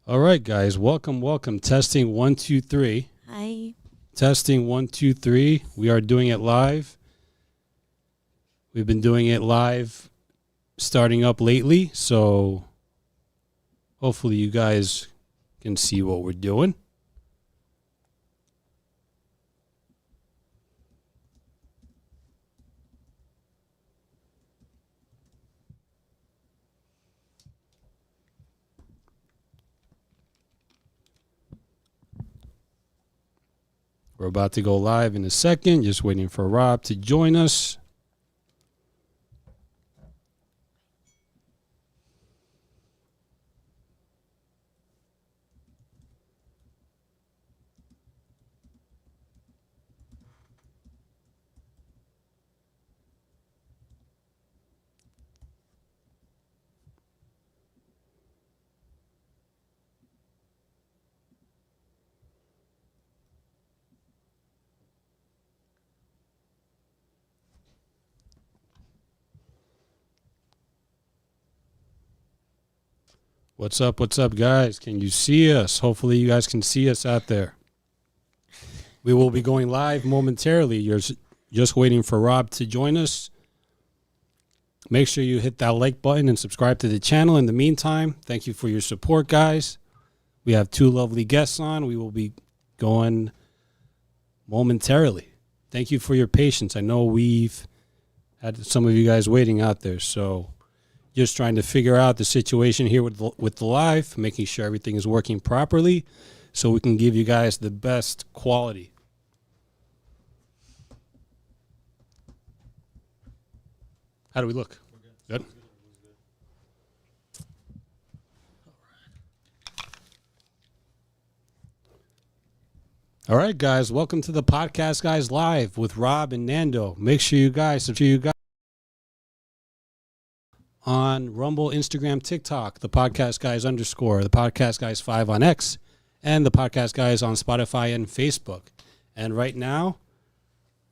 All right, guys. Welcome. Testing 1, 2, 3. Hi. Testing 1, 2, 3. We are doing it live. We've been doing it live starting up lately, so hopefully you guys can see what we're doing. We're about to go live in a second. Just waiting for Rob to join us. What's up, guys? Can you see us? Hopefully you guys can see us out there. We will be going live momentarily. You're just waiting for Rob to join us. Make sure you hit that like button and subscribe to the channel. In the meantime, thank you for your support, guys. We have 2 lovely guests on. We will be going momentarily. Thank you for your patience. I know we've had some of you guys waiting out there, so just trying to figure out the situation here with the live, making sure everything is working properly so we can give you guys the best quality. How do we look? Good? All right, guys. Welcome to the Podcast Guys Live with Rob and Nando. Make sure you guys on Rumble, Instagram, TikTok, the Podcast Guys _ the Podcast Guys 5 on X, and the Podcast Guys on Spotify and Facebook. And right now,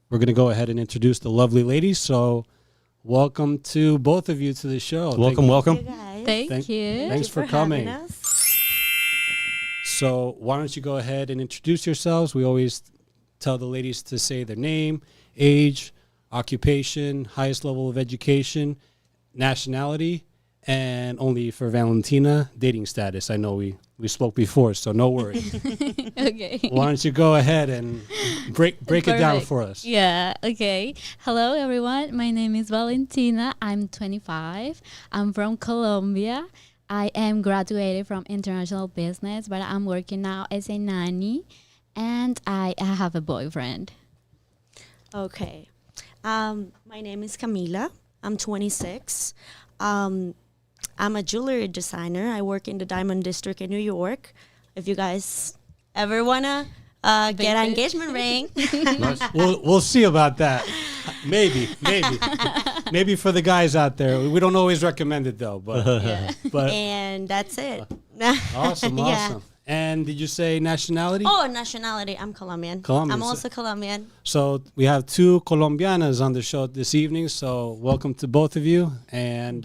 we're going to go ahead and introduce the lovely ladies. So welcome to both of you to the show. Welcome. Thank you. Thanks for coming. So why don't you go ahead and introduce yourselves? We always tell the ladies to say their name, age, occupation, highest level of education, nationality, and only for Valentina, dating status. I know we spoke before, so no worries. Okay. Why don't you go ahead and break it down for us? Yeah, okay. Hello, everyone. My name is Valentina. I'm 25. I'm from Colombia. I am graduated from international business, but I'm working now as a nanny, and I have a boyfriend. Okay. My name is Camila. I'm 26. I'm a jewelry designer. I work in the Diamond District in New York. If you guys ever want to get an engagement ring. We'll see about that. Maybe for the guys out there. We don't always recommend it, though. But And that's it. Awesome. Yeah. And did you say nationality? Oh, nationality. I'm Colombian. I'm also Colombian. So we have 2 Colombianas on the show this evening. So welcome to both of you. And,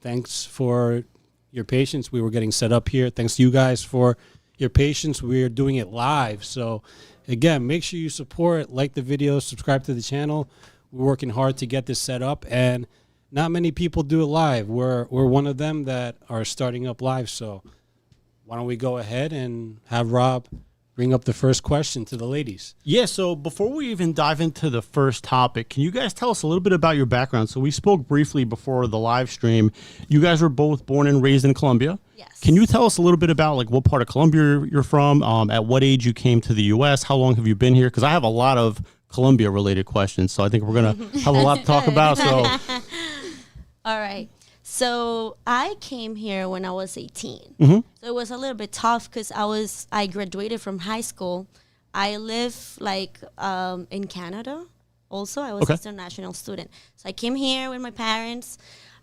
thanks for your patience. We were getting set up here. Thanks to you guys for your patience. We're doing it live. So, again, make sure you support, like the video, subscribe to the channel. We're working hard to get this set up. And not many people do it live. We're one of them that are starting up live. So why don't we go ahead and have Rob bring up the first question to the ladies? Yeah, so before we even dive into the first topic, can you guys tell us a little bit about your background? So we spoke briefly before the live stream. You guys were both born and raised in Colombia. Yes. Can you tell us a little bit about like what part of Colombia you're from, at what age you came to the U.S., how long have you been here? Because I have a lot of Colombia-related questions, so I think we're going to have a lot to talk about. So, All right. So I came here when I was 18. Mm-hmm. So it was a little bit tough because I graduated from high school. I live in Canada. Also, I was an international student. So I came here with my parents.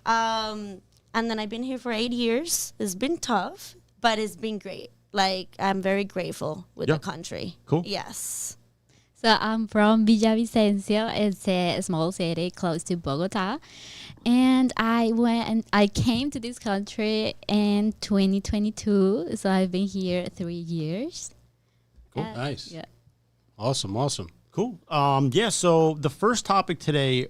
And then I've been here for 8 years. It's been tough, but it's been great. I'm very grateful with the country. Cool. Yes. So I'm from Villavicencio. It's a small city close to Bogota. And I came to this country in 2022. So I've been here 3 years. Cool. Nice. Yeah. Awesome. Cool. Yeah. So the first topic today,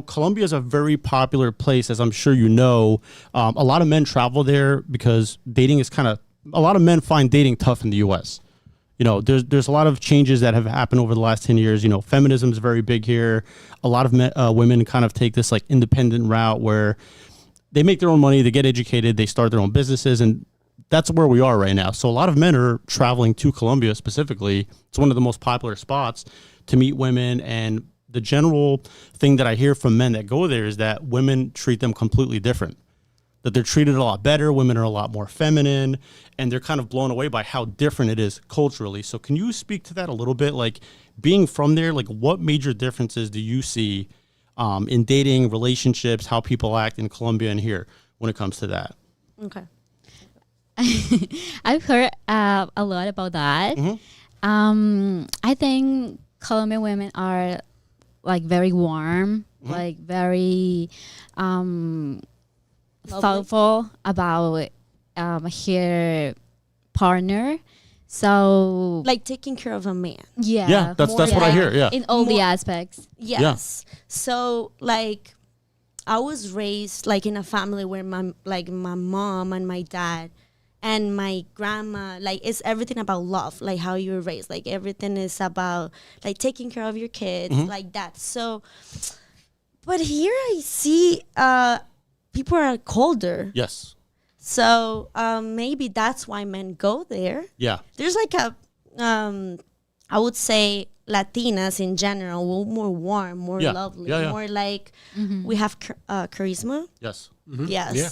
Colombia is a very popular place, as I'm sure you know. A lot of men travel there because dating is a lot of men find dating tough in the U.S. There's a lot of changes that have happened over the last 10 years. Feminism is very big here. A lot of women kind of take this like independent route where they make their own money, they get educated, they start their own businesses, and that's where we are right now. So a lot of men are traveling to Colombia specifically. It's one of the most popular spots to meet women, and the general thing that I hear from men that go there is that women treat them completely different. That they're treated a lot better. Women are a lot more feminine, and they're kind of blown away by how different it is culturally. So can you speak to that a little bit? Like being from there, like what major differences do you see in dating, relationships, how people act in Colombia and here when it comes to that? Okay. I've heard a lot about that. I think Colombian women are like very warm, like very thoughtful about her partner. So Like taking care of a man. Yeah, that's what I hear. Yeah. in all the aspects. Yes. So like I was raised like in a family where my mom and my dad and my grandma, like it's everything about love, like how you were raised. Like everything is about like taking care of your kids, like that. So but here I see people are colder. Yes. So maybe that's why men go there. Yeah. There's like I would say Latinas in general, more warm, more lovely, more like we have charisma. Yes. Yes. Yeah.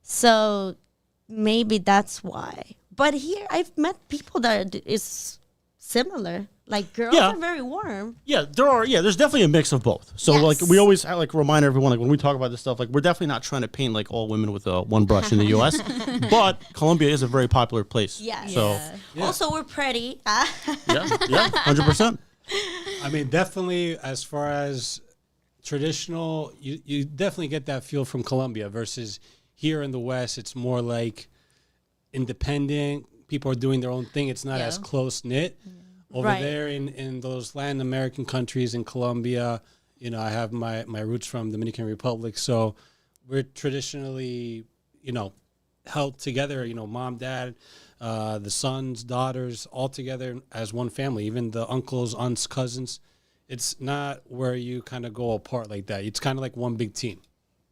So maybe that's why. But here I've met people that is similar. Like girls are very warm. Yeah, there's definitely a mix of both. So like we always like remind everyone, like when we talk about this stuff, like we're definitely not trying to paint like all women with one brush in the US. But Colombia is a very popular place. Yes. So Also we're pretty. yeah, 100%. I mean, definitely as far as traditional, you definitely get that feel from Colombia versus here in the West. It's more like independent. People are doing their own thing. It's not as close knit. Over there in those Latin American countries in Colombia, I have my roots from Dominican Republic. So we're traditionally, held together, mom, dad, the sons, daughters, all together as one family, even the uncles, aunts, cousins. It's not where you kind of go apart like that. It's kind of like one big team.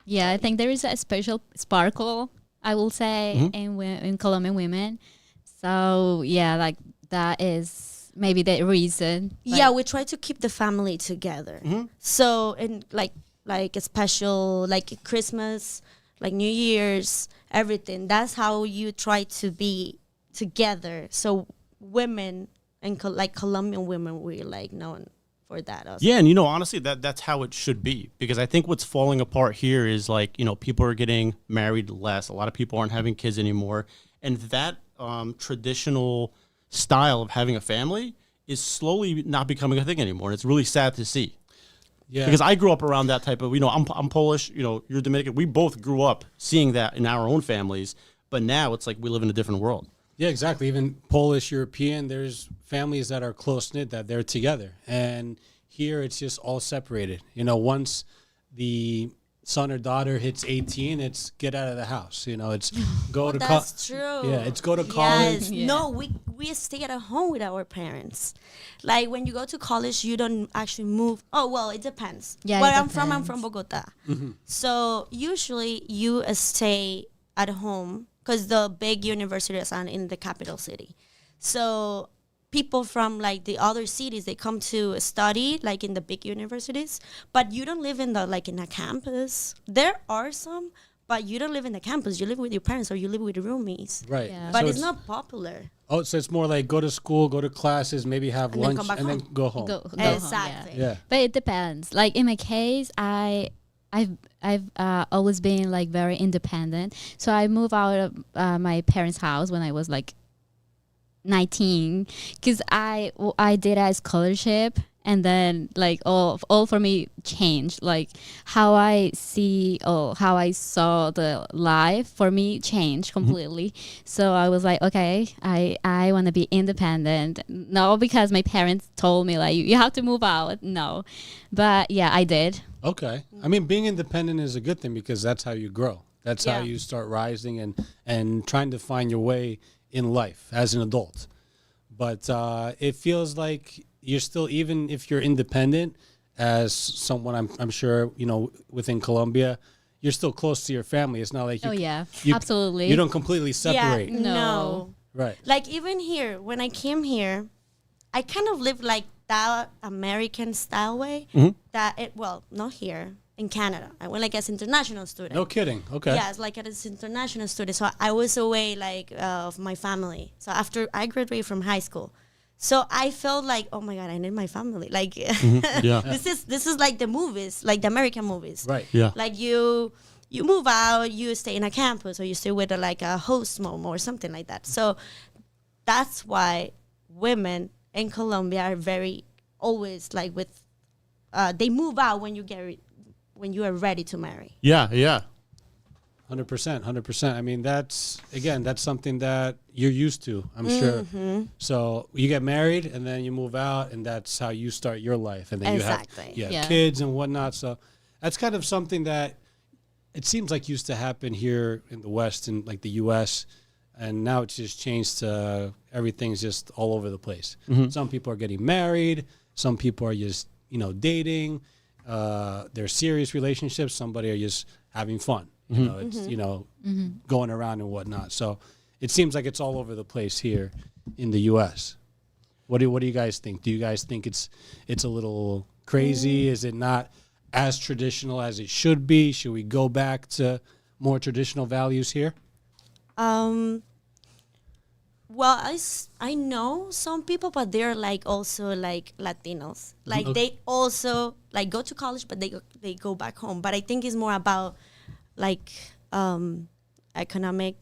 Yeah, I think there is a special sparkle, I will say, in Colombian women. So yeah, like that is maybe the reason. Yeah, we try to keep the family together. So in like a special like Christmas, like New Year's, everything. That's how you try to be together. So women and like Colombian women, we're like known for that also. Yeah, and honestly, that's how it should be, because I think what's falling apart here is like people are getting married less. A lot of people aren't having kids anymore, and that traditional style of having a family is slowly not becoming a thing anymore. And it's really sad to see. Yeah. Because I grew up around that type of, I'm Polish, you're Dominican. We both grew up seeing that in our own families, but now it's like we live in a different world. Yeah, exactly. Even Polish, European, there's families that are close-knit, that they're together. And here it's just all separated. Once the son or daughter hits 18, it's get out of the house. It's go to college. That's true. Yeah, it's go to college. Yes. No, we stay at home with our parents. Like when you go to college, you don't actually move. Oh, well, it depends. Yeah, Where it I'm from depends. Bogota. So usually you stay at home because the big universities are in the capital city. So people from like the other cities, they come to study like in the big universities, but you don't live in in a campus. There are some, but you don't live in the campus. You live with your parents or you live with your roomies. Right. Yeah. But So it's not popular. Oh, so it's more like go to school, go to classes, maybe have And then lunch, come back and then home. go home. Go home, Exactly. Yeah. But it depends. Like in my case, I've always been like very independent. So I moved out of my parents' house when I was like 19, because I did a scholarship and then like all for me changed, like how I see or how I saw the life for me changed completely. So I was like, okay, I want to be independent, no because my parents told me like you have to move out, no, but yeah, I did. Okay. I mean, being independent is a good thing because that's how you grow. That's how Yeah. you start rising and trying to find your way in life as an adult. But it feels like you're still, even if you're independent, as someone I'm sure you know within Colombia, you're still close to your family. It's not like Oh yeah, you, absolutely. You don't completely separate. Yeah, No. no. Right. Like even here, when I came here, I kind of lived like that American style way. That it well, not here in Canada. I went like as international student. No kidding. Okay. Yeah, it's like as international student. So I was away like of my family. So after I graduated from high school, so I felt like, oh my god, I need my family. Like Yeah. this is like the movies, like the American movies. Right. Yeah. Like you move out, you stay in a campus, or you stay with like a host mom or something like that. So that's why women in Colombia are very always like with they move out when when you are ready to marry. Yeah. Yeah. 100%, 100%. I mean, that's something that you're used to, I'm sure. So you get married and then you move out, and that's how you start your life. And then Exactly. you have Yeah. kids and whatnot. So that's kind of something that it seems like used to happen here in the West and like the U.S. And now it's just changed to everything's just all over the place. Some people are getting married. Some people are just, dating. They're serious relationships. Somebody are just having fun. It's, going around and whatnot. So it seems like it's all over the place here in the U.S. What do you guys think? Do you guys think it's a little crazy? Is it not as traditional as it should be? Should we go back to more traditional values here? Well, I know some people, but they're like also like Latinos. Like they also like go to college, but they go back home. But I think it's more about like economic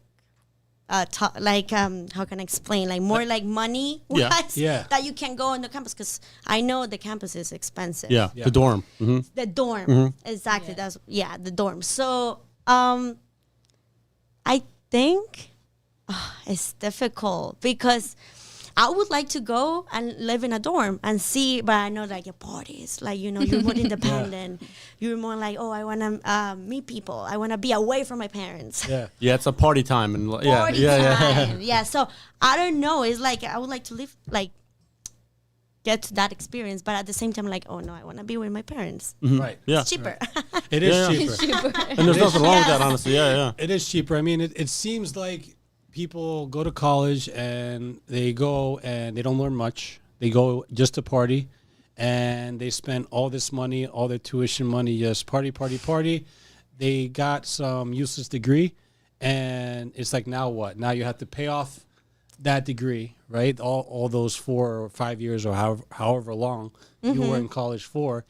how can I explain, like more like money Yeah. wise Yeah. that you can go on the campus, because I know the campus is expensive. Yeah. Yeah. The dorm. The dorm, exactly. The dorm. So I think it's difficult because I would like to go and live in a dorm and see, but I know like your parties, like, you're more independent. You're more like, oh, I want to meet people. I want to be away from my parents. Yeah. Yeah. It's a party time. And yeah. Party Yeah. time. Yeah. So I don't know. It's like, I would like to live, like, get that experience, but at the same time, like, oh no, I want to be with my parents. Right. Yeah. It's cheaper. It is Yeah. cheaper. And there's nothing wrong with that, Yes. honestly. Yeah. Yeah. It is cheaper. I mean, it seems like people go to college and they go and they don't learn much. They go just to party, and they spend all this money, all their tuition money, just party, party, party. They got some useless degree, and it's like, now what? Now you have to pay off that degree, right? All those 4 or 5 years or however long you were in college for,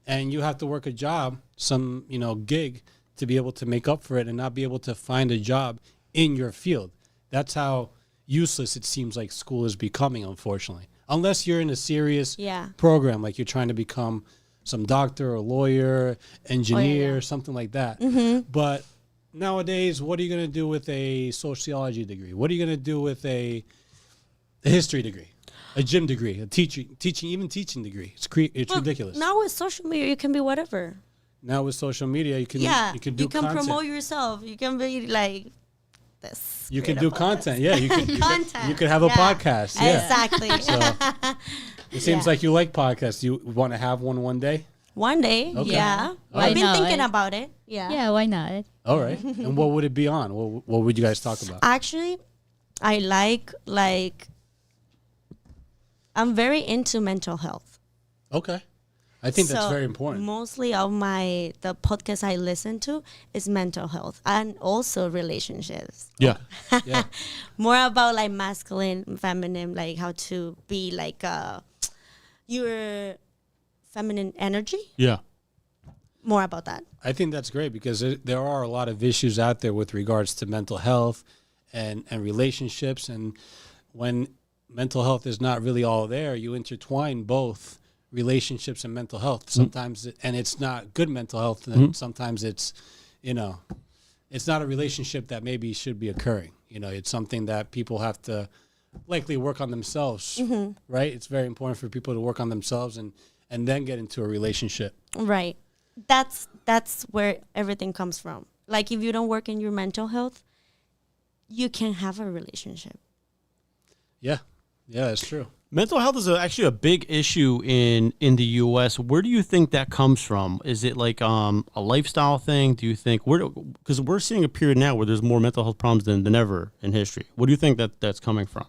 and you have to work a job, some gig, to be able to make up for it and not be able to find a job in your field. That's how useless it seems like school is becoming, unfortunately. Unless you're in a serious program, like you're trying to become some doctor or lawyer, engineer, something like that. But nowadays, what are you going to do with a sociology degree? What are you going to do with a history degree, a gym degree, a teaching degree? It's ridiculous. Now with social media, you can be whatever. Now with social media, you can do you can content. promote yourself. You can be like this. You can create do a content. podcast. Yeah, you could have a podcast. Yeah. Exactly. So it seems like you like podcasts. You want to have one day? One day, Okay. yeah. Why I've been not? thinking about it. Yeah, why not? All right. And what would it be on? What would you guys talk about? Actually, I like I'm very into mental health. Okay. I think that's So very important. Mostly of the podcast I listen to is mental health and also relationships. Yeah. Yeah. More about like masculine, feminine, like how to be like your feminine energy. Yeah. More about that. I think that's great because there are a lot of issues out there with regards to mental health and relationships. And when mental health is not really all there, you intertwine both relationships and mental health. Sometimes, and it's not good mental health, and sometimes it's, you know, it's not a relationship that maybe should be occurring. You know, it's something that people have to likely work on themselves, right? It's very important for people to work on themselves and then get into a relationship. Right. That's where everything comes from. Like if you don't work in your mental health, you can't have a relationship. Yeah, that's true. Mental health is actually a big issue in the U.S. Where do you think that comes from? Is it like a lifestyle thing? Do you think because we're seeing a period now where there's more mental health problems than ever in history? What do you think that's coming from?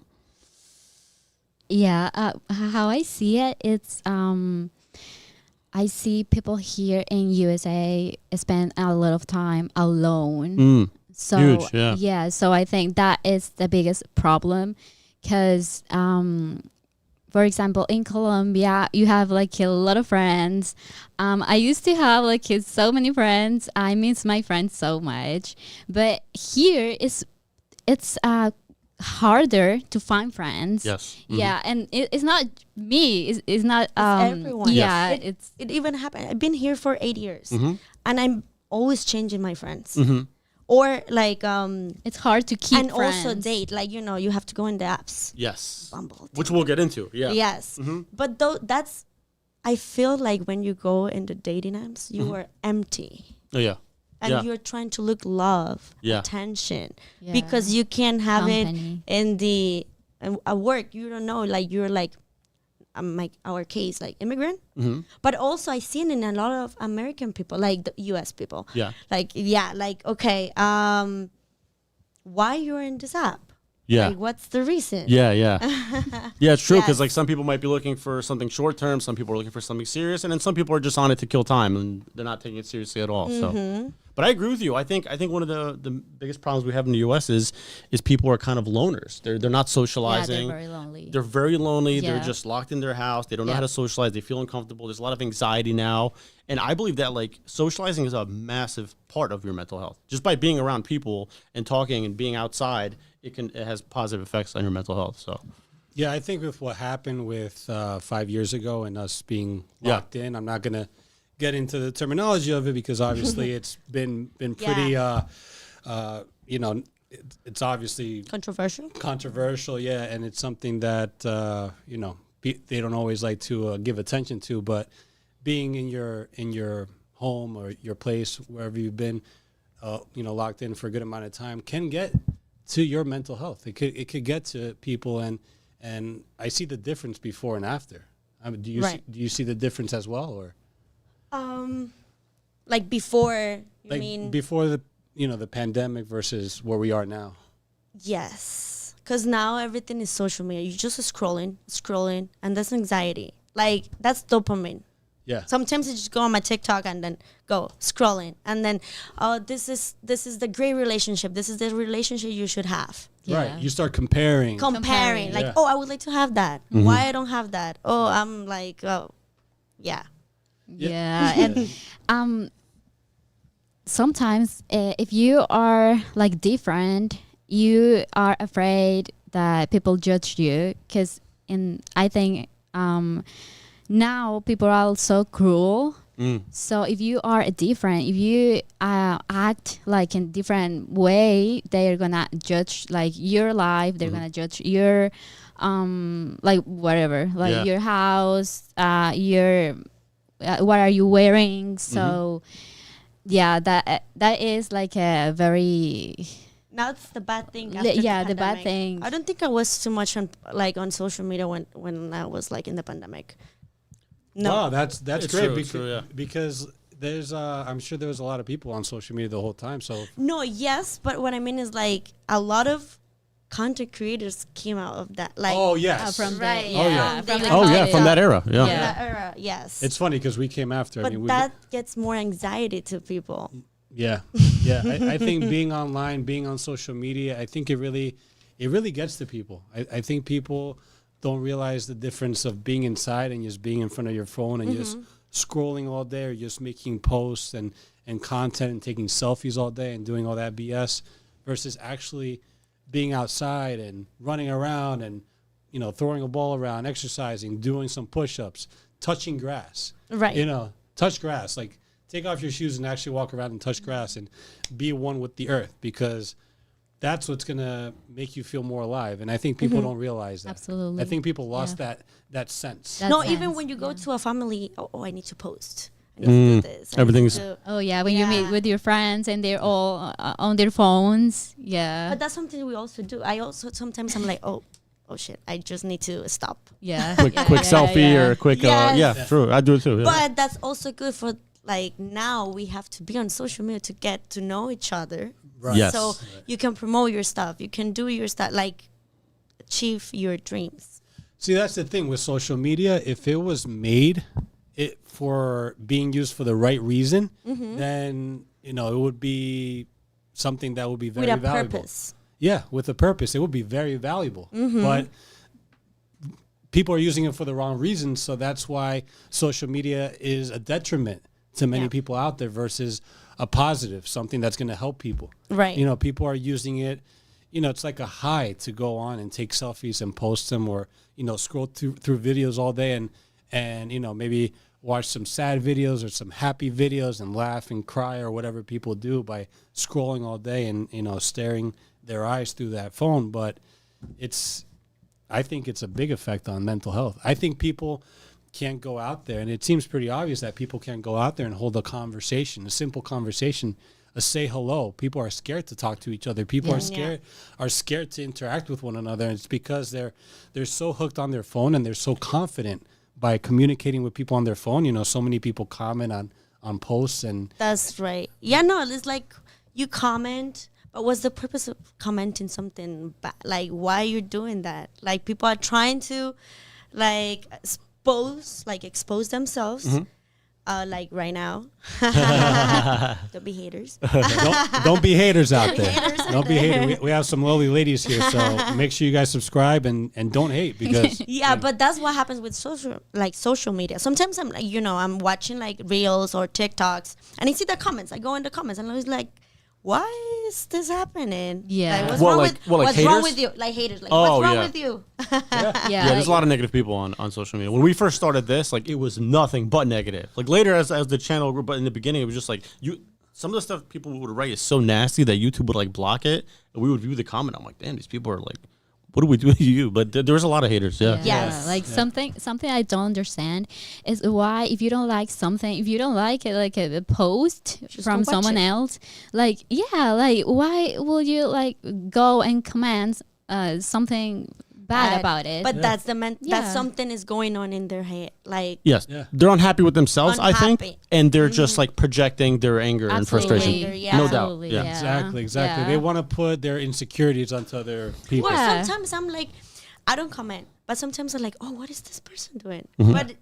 Yeah, how I see it, it's I see people here in USA spend a lot of time alone. So Huge, yeah. So I think that is the biggest problem because for example, in Colombia, you have like a lot of friends. I used to have like so many friends. I miss my friends so much. But here it's harder to find friends. Yes. Yeah, and it's not me. It's not everyone. Yeah, It even happened. I've been here for 8 years, and I'm always changing my friends. Or like it's hard to keep and friends. also date. Like you have to go in the apps. Yes. Bumble. Which we'll get into. Yeah. Yes. But though I feel like when you go in the dating apps, you are empty. Oh yeah. And you're trying to look love, attention, Yeah. because you can't have Company. it in the at work. You don't know, like you're like our case, like immigrant. But also I see it in a lot of American people, like the U.S. people. Yeah. Like okay, why you're in this app? Yeah. Like what's the reason? Yeah. Yeah, it's true because Yes. like some people might be looking for something short term, some people are looking for something serious, and then some people are just on it to kill time and they're not taking it seriously at all. So, but I agree with you. I think one of the biggest problems we have in the U.S. is people are kind of loners. They're not socializing. Yeah, they're very lonely. They're very lonely. Yeah. They're just locked in their house. They don't know Yeah. how to socialize. They feel uncomfortable. There's a lot of anxiety now. And I believe that like socializing is a massive part of your mental health. Just by being around people and talking and being outside, it has positive effects on your mental health. So Yeah, I think with what happened with 5 years ago and us being locked in, I'm not going to get into the terminology of it because obviously it's been pretty, you know, it's obviously controversial, yeah, and it's something that, you know, they don't always like to give attention to, but being in your home or your place, wherever you've been, you know, locked in for a good amount of time can get to your mental health. It could get to people, and I see the difference before and after. Do you see the difference as well, or like before? You like mean before the pandemic versus where we are now? yes, because now everything is social media. You're just scrolling, and that's anxiety. Like that's dopamine. Yeah. Sometimes I just go on my TikTok and then go scrolling, and then this is the great relationship. This is the relationship you should have. Yeah. Right. You start comparing. Comparing, like, Yeah. oh, I would like to have that. Why I don't have that? Oh, I'm like, oh, yeah. Yeah, and sometimes if you are like different, you are afraid that people judge you because I think now people are so cruel. So if you are different, if you act like in different way, they're gonna judge like your life. They're gonna judge your like whatever, like your house, your what are you wearing? So yeah, that is like a very That's the bad thing. the bad thing. I don't think I was too much on social media when I was like in the pandemic. No. Wow, that's It's great true, it's true, yeah. because there's I'm sure there was a lot of people on social media the whole time. So No, yes, but what I mean is like a lot of content creators came out of that. Like oh yes, from the, Right. Oh, yeah. from the oh yeah, COVID. from that era. Yeah. Yeah. that era, yes. it's funny because we came after. but I mean, that gets more anxiety to people. yeah. I think being online, being on social media, I think it really gets to people. I think people don't realize the difference of being inside and just being in front of your phone and just scrolling all day or just making posts and content and taking selfies all day and doing all that BS versus actually being outside and running around and, you know, throwing a ball around, exercising, doing some push-ups. touching grass. Right. You know, touch grass. Like, take off your shoes and actually walk around and touch grass and be one with the earth, because that's what's going to make you feel more alive. And I think people don't realize that. Absolutely. I think people lost that sense. That No, sense, even when you go yeah. to a family, I need to post. I need to do this. I need Everything's- to- Oh yeah, when you meet Yeah. with your friends and they're all on their phones. Yeah. But that's something we also do. I also sometimes I'm like, oh shit, I just need to stop. yeah. quick yeah, quick yeah, selfie yeah. or a quick Yes. yeah, true. I do it too. Yeah. But that's also good for like now we have to be on social media to get to know each other. Right. Yes. So you can promote your stuff. You can do your stuff, like achieve your dreams. See, that's the thing with social media. If it was made for being used for the right reason, then, you know, it would be something that would be very With a valuable. purpose. Yeah, with a purpose. It would be very valuable. But people are using it for the wrong reasons. So that's why social media is a detriment to many Yeah. people out there versus a positive, something that's going to help people. Right. You know, people are using it. You know, it's like a high to go on and take selfies and post them, or, you know, scroll through videos all day and, you know, maybe watch some sad videos or some happy videos and laugh and cry or whatever people do by scrolling all day and, you know, staring their eyes through that phone. But I think it's a big effect on mental health. I think people can't go out there, and it seems pretty obvious that people can't go out there and hold a conversation, a simple conversation, a say hello. People are scared to talk to each other. People are scared to interact with one another, and it's because they're so hooked on their phone and they're so confident by communicating with people on their phone. You know, so many people comment on posts and That's right. Yeah, no, it's like you comment, but what's the purpose of commenting something bad? Like, why you're doing that? Like, people are trying to, like, expose themselves. Like right now. Don't be haters. don't be haters out there. haters out Don't be there. haters. We have some lovely ladies here, so make sure you guys subscribe and don't hate, because Yeah, but that's what happens with social media. Sometimes I'm like, I'm watching like reels or TikToks, and I see the comments. I go in the comments, and I was like, why is this happening? Yeah. Like, what's What, wrong like- with what, like what's wrong haters? with you? Like haters. Like, Oh, what's wrong yeah. with you? Yeah. Yeah, there's a lot of negative people on social media. When we first started this, like, it was nothing but negative. Like, later as the channel grew, but in the beginning it was just like some of the stuff people would write is so nasty that YouTube would like block it, and we would view the comment. I'm like, damn, these people are like, what do we do to you? But there was a lot of haters. Yeah. Yes. Like something I don't understand is why, if you don't like something, if you don't like it, like a post Just from don't watch someone it. else, like like why will you like go and comment something bad about it? But that's Yeah. that something is going on in their head. Like, Yes. Yeah. They're unhappy with themselves, I think, Unhappy. and they're just like projecting their anger and frustration. Anger, yeah. No doubt. Absolutely, Yeah. exactly. Yeah. They want to put their insecurities onto other people. or Yeah. sometimes I'm like, I don't comment, but sometimes I'm like, oh, what is this person doing? Mm-hmm. But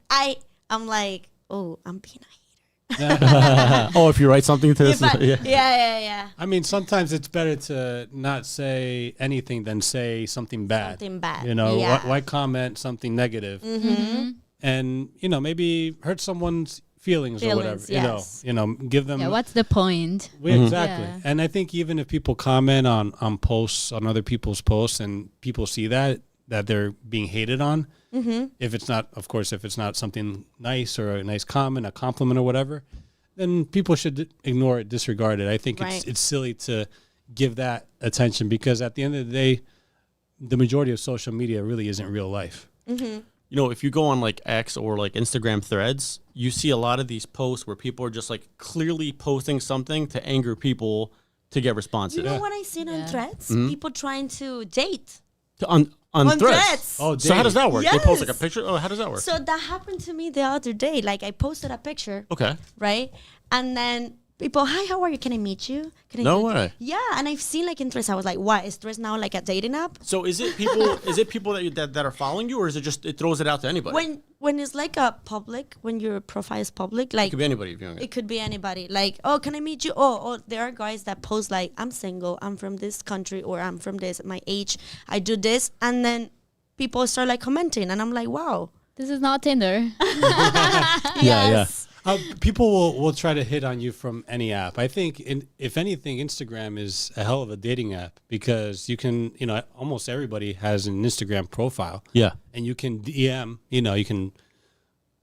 I'm like, oh, I'm being a hater. Oh, if you write something to this, If I- yeah. yeah. I mean, sometimes it's better to not say anything than say something bad. Something bad. You know, Yeah. why comment something negative? Mm-hmm. And, you know, maybe hurt someone's feelings or whatever. Feelings, yes. You know, give them. yeah, what's the point? Exactly. Yeah. And I think even if people comment on posts, on other people's posts, and people see that they're being hated on, if it's not something nice or a nice comment, a compliment or whatever, then people should ignore it, disregard it. I think Right. it's silly to give that attention, because at the end of the day, the majority of social media really isn't real life. You know, if you go on like X or like Instagram threads, you see a lot of these posts where people are just like clearly posting something to anger people to get responses. You know what I seen on Yeah. Threads? Mm-hmm. People trying to date On on threads. Threads. Oh, So how does that work? They post like a Yes. picture? Oh, how does that work? So that happened to me the other day. Like, I posted a picture, Okay. right? And then people, hi, how are you? Can I meet you? Can I No meet you?" way. Yeah, and I've seen like in Threads. I was like, what? Is Threads now like a dating app? So is it people? Is it people that are following you, or is it just it throws it out to anybody? When it's like a public, when your profile is public, like it could be anybody viewing it. it could be anybody. Like, oh, can I meet you? Oh, there are guys that post like, I'm single, I'm from this country, or I'm from this, my age, I do this, and then people start like commenting, and I'm like, wow. This is not Tinder. Yeah. People will try to hit on you from any app. I think, if anything, Instagram is a hell of a dating app, because you can, almost everybody has an Instagram profile. Yeah. And you can DM, you can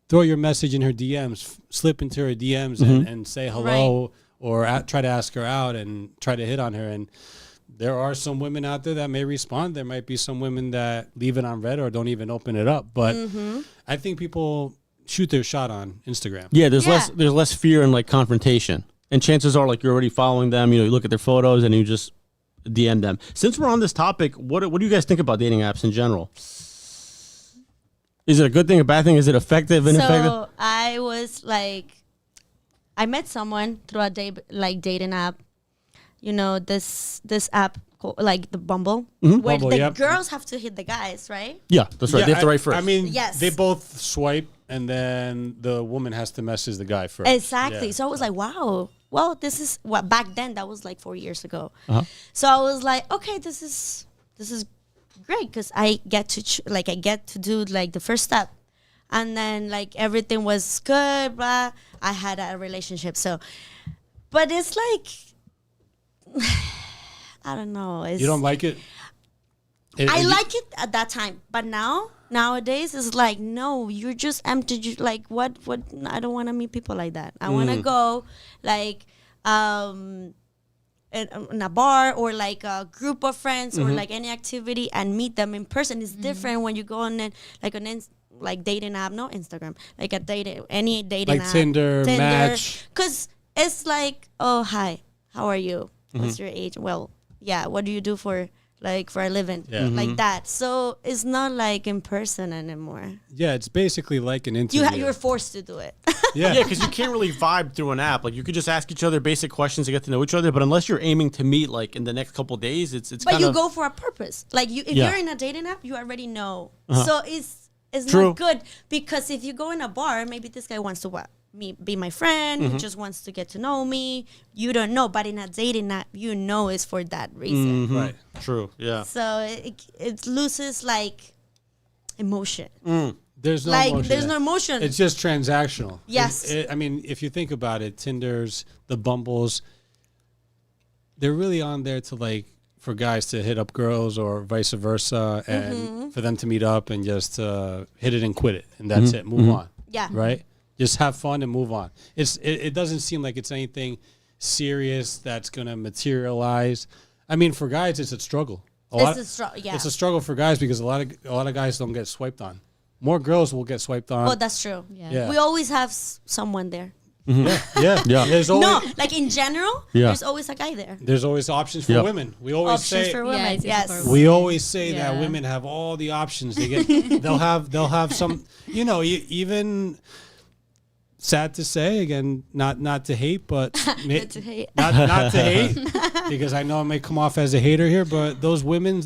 throw your message in her DMs, slip into her DMs and say hello or try to ask her out and try to hit on her. And there are some women out there that may respond. There might be some women that leave it on red or don't even open it up. But I think people shoot their shot on Instagram. Yeah, there's less fear and like confrontation. And chances are like you're already following them, you look at their photos and you just DM them. Since we're on this topic, what do you guys think about dating apps in general? Is it a good thing, a bad thing? Is it effective, ineffective? So I was like, I met someone through a dating app. This app called, like the Bumble, where Bumble, the girls have to hit the guys, right? Yeah, that's right. Yeah, they have to write first. I mean, Yes. they both swipe and then the woman has to message the guy first. Exactly. Yeah. So I was like, wow. Well, this is what back then. That was like 4 years ago. Uh-huh. So I was like, okay, this is great because I get to do like the first step, and then like everything was good. Blah. I had a relationship. So, but it's like, I don't know. You don't like it? I like it at that time, but nowadays it's like, no, you're just empty. You like what? I don't want to meet people like that. I want to go like in a bar or like a group of friends or like any activity and meet them in person. It's different when you go on like dating app, no Instagram, like any dating like app, Tinder, Match. because it's like, oh hi, how are you? What's your age? Well, yeah, what do you do for a living? Yeah. Like that. So it's not like in person anymore. Yeah, it's basically like an interview. You're forced to do it. Yeah. Yeah, because you can't really vibe through an app. Like you could just ask each other basic questions to get to know each other, but unless you're aiming to meet like in the next couple of days, it's But kind you of go for a purpose. Like if Yeah. you're in a dating app, you already know. So it's True. not good, because if you go in a bar, maybe this guy wants to be my friend. He just wants to get to know me. You don't know, but in a dating app, it's for that reason. Right. true. Yeah. So it loses like emotion. There's no Like emotion. there's no emotion. It's just transactional. Yes. I mean, if you think about it, Tinders, the Bumbles, they're really on there to like for guys to hit up girls or vice versa, and for them to meet up and just hit it and quit it, and that's it. Move on. Yeah. Right. Just have fun and move on. It doesn't seem like it's anything serious that's gonna materialize. I mean, for guys, it's a struggle. Yeah. It's a struggle for guys because a lot of guys don't get swiped on. More girls will get swiped on. Oh, that's true. Yeah. We always have someone there. Yeah. There's always, No, like in general, Yeah. there's always a guy there. There's always options for Yep. women. We always Options say for Yeah, women. it's Yes. for we always say that Yeah. women have all the options. They get they'll have some, even sad to say again, not to hate, but Not to hate. not to hate, because I know I may come off as a hater here, but those women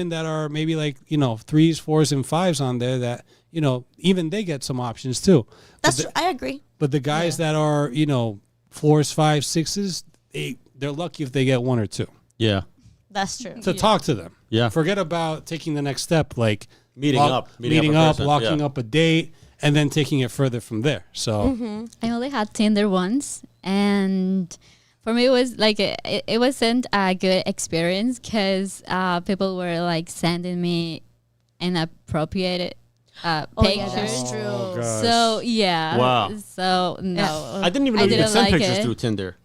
that are maybe like 3s, 4s, and 5s on there, that even they get some options too. That's true. I agree. But the guys that are 4s, 5s, 6s, they're lucky if they get 1 or 2. Yeah. That's true. So talk to them. Yeah. Forget about taking the next step, like Meeting up in person, locking yeah. up a date, and then taking it further from there. So I only had Tinder once, and for me it was like it wasn't a good experience because people were like sending me inappropriate pictures. That's true. Oh, gosh. So yeah. Wow. So no, I didn't even know you could didn't send like pictures it. through Tinder.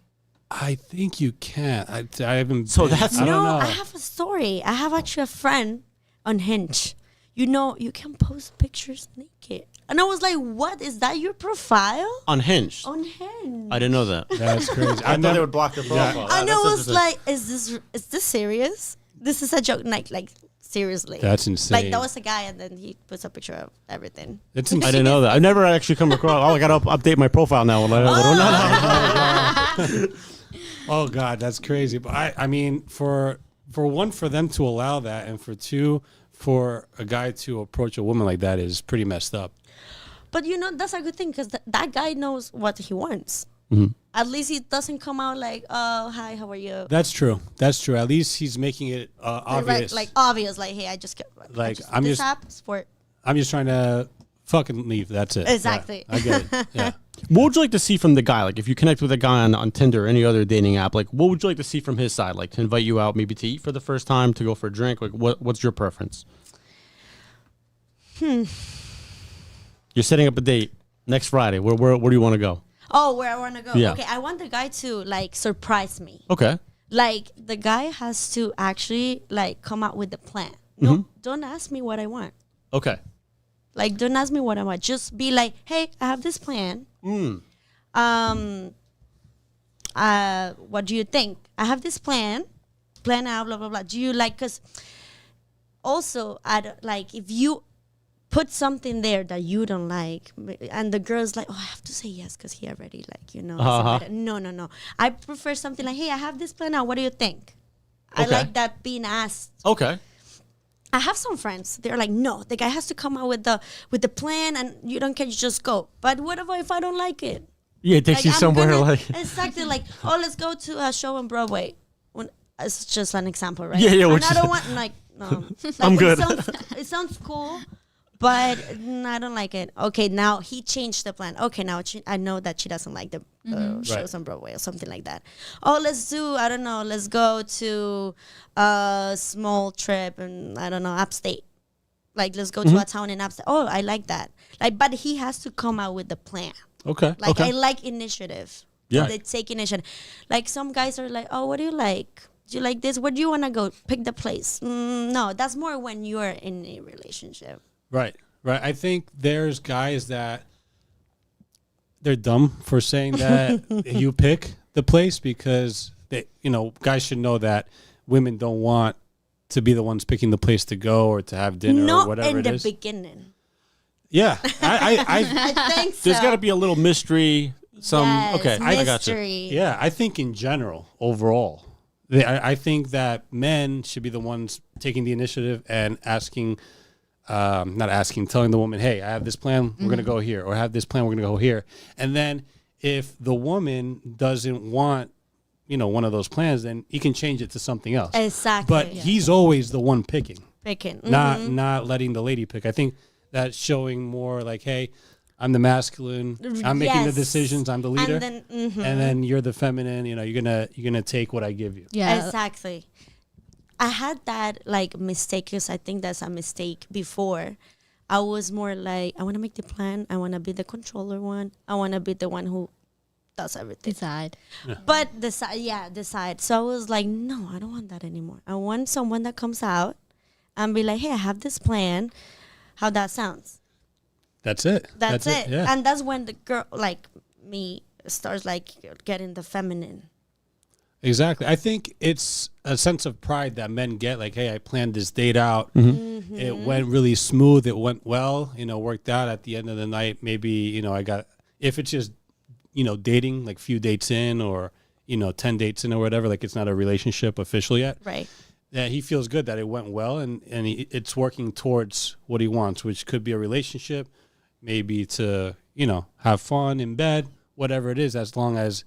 I think you can. I haven't. So been- that's- I don't know. I have a story. I have actually a friend on Hinge. You can post pictures naked. And I was like, what? Is that your profile? Unhinged. On Hinge. I didn't know that. That's crazy. I thought they would block their profile. And I That's was interesting. like, is this serious? This is a joke. Like seriously. That's insane. Like that was a guy, and then he puts a picture of everything. It's I insane. didn't know that. I've never actually come across. Oh, I got to update my profile now. Oh God, that's crazy. But I mean, for one, for them to allow that, and for two, for a guy to approach a woman like that is pretty messed up. But that's a good thing because that guy knows what he wants. At least he doesn't come out like, oh, hi, how are you? That's true. That's true. At least he's making it obvious. Like obvious, like, hey, Like, this I'm just- app is for I'm just trying to fucking leave. That's it. Exactly. Yeah, I get it. Yeah. What would you like to see from the guy? Like, if you connect with a guy on Tinder or any other dating app, like, what would you like to see from his side? Like, to invite you out maybe to eat for the first time, to go for a drink? Like, what's your preference? You're setting up a date. Next Friday. Where do you want to go? Oh, where I want to go. Yeah. Okay, I want the guy to like surprise me. Okay. Like the guy has to actually like come out with the plan. No, don't ask me what I want. Okay. Like, don't ask me what I want. Just be like, hey, I have this plan. What do you think? I have this plan. Plan out, blah blah blah. Do you like? Because also, like if you put something there that you don't like, and the girl's like, oh, I have to say yes because he already like no. I prefer something like, hey, I have this plan now. What do you think? I like that being asked. Okay. I have some friends. They're like, no, the guy has to come out with the plan, and you don't care, you just go. But what if I don't like it? Yeah, it takes you I'm somewhere gonna- like. exactly like, oh, let's go to a show on Broadway. It's just an example, right? Yeah, yeah, And which I is- don't want like, no. Like, I'm good. It sounds cool, but I don't like it. Okay, now he changed the plan. Okay, now I know that she doesn't like the shows on Broadway or something like that. Oh, I don't know, let's go to a small trip and I don't know, upstate. Like, let's go to a town in upstate. Oh, I like that. Like, but he has to come out with the plan. Okay. Like, okay. I like initiative. Yeah. They take initiative. Like, some guys are like, oh, what do you like? Do you like this? Where do you want to go? Pick the place. No, that's more when you're in a relationship. Right. I think there's guys that they're dumb for saying that you pick the place because guys should know that women don't want to be the ones picking the place to go or to have dinner or Not whatever in it the is. beginning. Yeah, I think so. There's got to be a little mystery. Yes, Okay, I got you. mystery. yeah. I think in general, overall, I think that men should be the ones taking the initiative and asking. Telling the woman, hey, I have this plan, we're going to go here, or I have this plan, we're going to go here. And then if the woman doesn't want, one of those plans, then he can change it to something else. Exactly. But he's always the one picking, Picking. not letting the lady pick. I think that's showing more like, hey, I'm the masculine, I'm making the Yes. decisions, I'm the leader. And then, And then you're the feminine, you're gonna take what I give you. Yeah. Exactly. I had that like mistake because I think that's a mistake before. I was more like, I want to make the plan. I want to be the controller one. I want to be the one who does everything. Decide. But decide. So I was like, no, I don't want that anymore. I want someone that comes out and be like, hey, I have this plan. How that sounds. That's it. That's it. Yeah. And that's when the girl like me starts like getting the feminine. Exactly. I think it's a sense of pride that men get, like, hey, I planned this date out. It went really smooth. It went well, worked out at the end of the night. Maybe, if it's just, dating, like few dates in or, 10 dates in or whatever, like it's not a relationship official yet. Right. That he feels good that it went well and it's working towards what he wants, which could be a relationship, maybe to, have fun in bed, whatever it is, as long as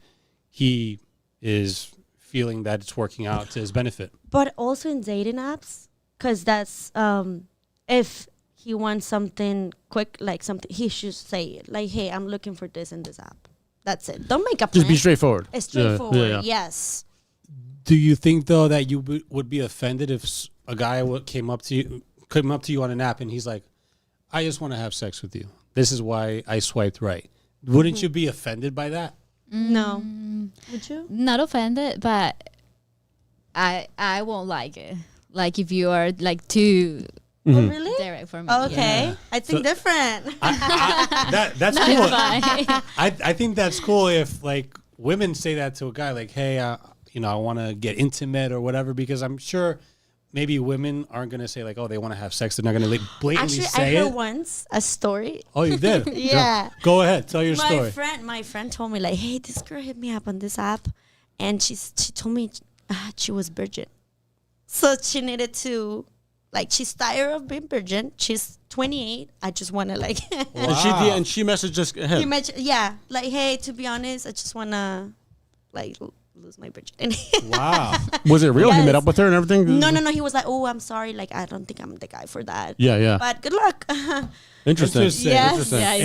he is feeling that it's working out to his benefit. But also in dating apps, because that's if he wants something quick, like something, he should say it. Like, hey, I'm looking for this in this app. That's it. Don't make a plan. Just be straightforward. It's straightforward. Yeah. Yes. Do you think though that you would be offended if a guy came up to you on an app and he's like, I just want to have sex with you. This is why I swiped right. Wouldn't you be offended by that? No. Would you? Not offended, but I won't like it. Like if you are like too Oh, really? direct for me. Okay. Yeah. I think different. That's Not cool. fine. I think that's cool if like women say that to a guy, like, hey, I want to get intimate or whatever, because I'm sure maybe women aren't going to say like, oh, they want to have sex. They're not going to blatantly Actually, say I heard it. once a story. Oh, you did? Yeah. Go ahead. Tell your story. My friend told me like, hey, this girl hit me up on this app, and she told me she was virgin, so she needed to, like, she's tired of being virgin. She's 28. I just want to like. And she messaged us. You mentioned, like, hey, to be honest, I just want to like lose my virginity. Wow. Was it real? He Yes. met up with her and everything? No. He was like, oh, I'm sorry. Like, I don't think I'm the guy for that. Yeah. But good luck. Interesting. Interesting. Yes. Interesting. Yeah,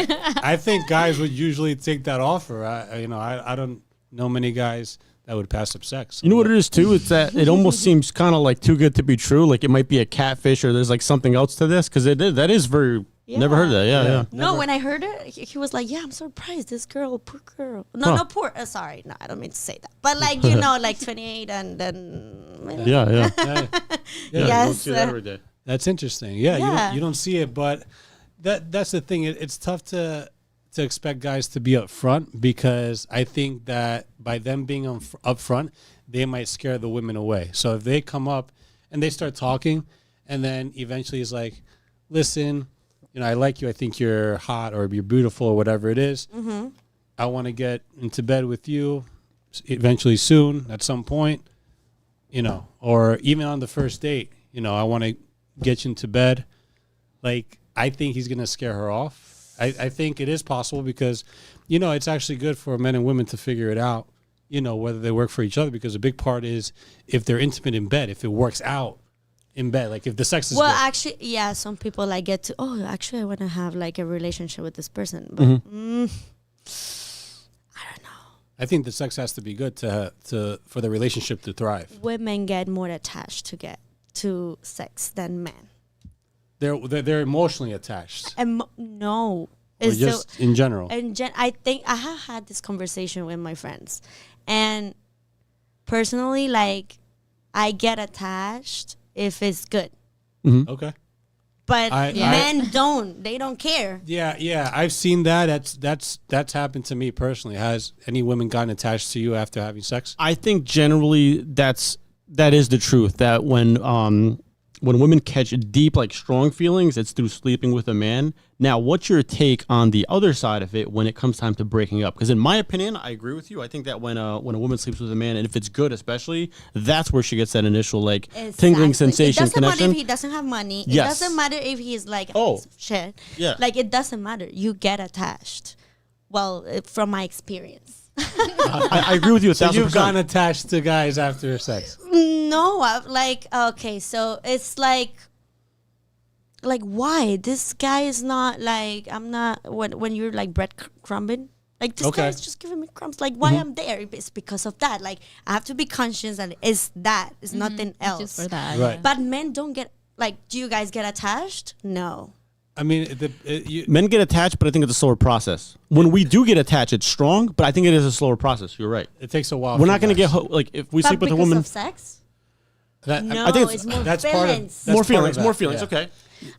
Interesting. I think guys would usually take that offer. I don't know many guys that would pass up sex. You know what it is too? It's that it almost seems kind of like too good to be true. Like it might be a catfish or there's like something else to this, because that is very Never heard that. Yeah. No, Never. when I heard it, he was like, "Yeah, I'm surprised. This girl, poor girl. No, not poor. Sorry, no, I don't mean to say that. But like like 28 and then Yeah. Yeah, You don't Yes. see that every day. that's interesting. Yeah, Yeah. you don't see it, but that's the thing. It's tough to expect guys to be upfront because I think that by them being upfront, they might scare the women away. So if they come up and they start talking, and then eventually he's like, "Listen, I like you. I think you're hot or you're beautiful or whatever it is. I want to get into bed with you eventually soon at some point, or even on the first date, I want to get you into bed." Like, I think he's going to scare her off. I think it is possible because, it's actually good for men and women to figure it out, whether they work for each other, because a big part is if they're intimate in bed, if it works out in bed, like if the sex is Well, good. actually, yeah, some people like get to, actually, I want to have like a relationship with this person. But I don't know. I think the sex has to be good for the relationship to thrive. Women get more attached to sex than men. They're emotionally attached, No. or It's just in general. I think I have had this conversation with my friends, and personally, like, I get attached if it's good, Okay. but Yeah. men don't. They don't care. Yeah. I've seen that. That's happened to me personally. Has any women gotten attached to you after having sex? I think generally that is the truth. That when women catch deep, like strong feelings, it's through sleeping with a man. Now, what's your take on the other side of it when it comes time to breaking up? Because in my opinion, I agree with you. I think that when a woman sleeps with a man, and if it's good especially, that's where she gets that initial tingling sensation, It doesn't connection. matter if he doesn't have money. Yes. It doesn't matter if he's like Oh. shit. Yeah. Like, it doesn't matter. You get attached. Well, from my experience. I agree with you 1,000%. So you've gotten attached to guys after sex? No, okay, so it's like why this guy is not like, I'm not, when you're like breadcrumbing, like, this guy is just giving me crumbs, like, why I'm there? It's because of that. Like, I have to be conscious that it's nothing else. Just for that. Right. Yeah. But men don't get, like, do you guys get attached? No. I mean, Men get attached, but I think it's a slower process. When we do get attached, it's strong, but I think it is a slower process. You're right. it takes a while. We're for not going to guys. get like if we But sleep with a because woman. of sex? No, I think it's more that's part of- feelings. that's More part of feelings, that, more feelings. yeah. Okay.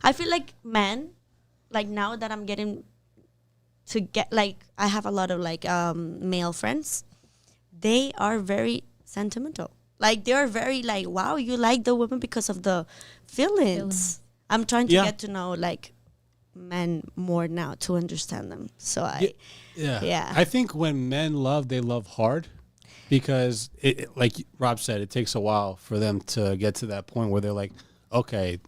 I feel like men, like, now that I'm getting to get, like, I have a lot of like male friends, they are very sentimental. Like, they're very like, wow, you like the woman because of the feelings. I'm trying to Yeah. get to know like men more now to understand them. So Yeah. I think when men love, they love hard, because like Rob said, it takes a while for them to get to that point where they're like, okay,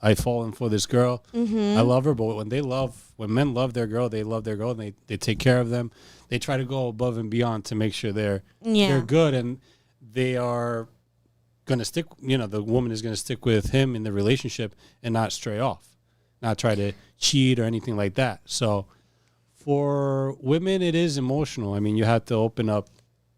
I've fallen for this girl. I love her. But when men love their girl, they love their girl, and they take care of them. They try to go above and beyond to make sure they're good, and they are going to stick, the woman is going to stick with him in the relationship and not stray off, not try to cheat or anything like that. So for women, it is emotional. I mean, you have to open up,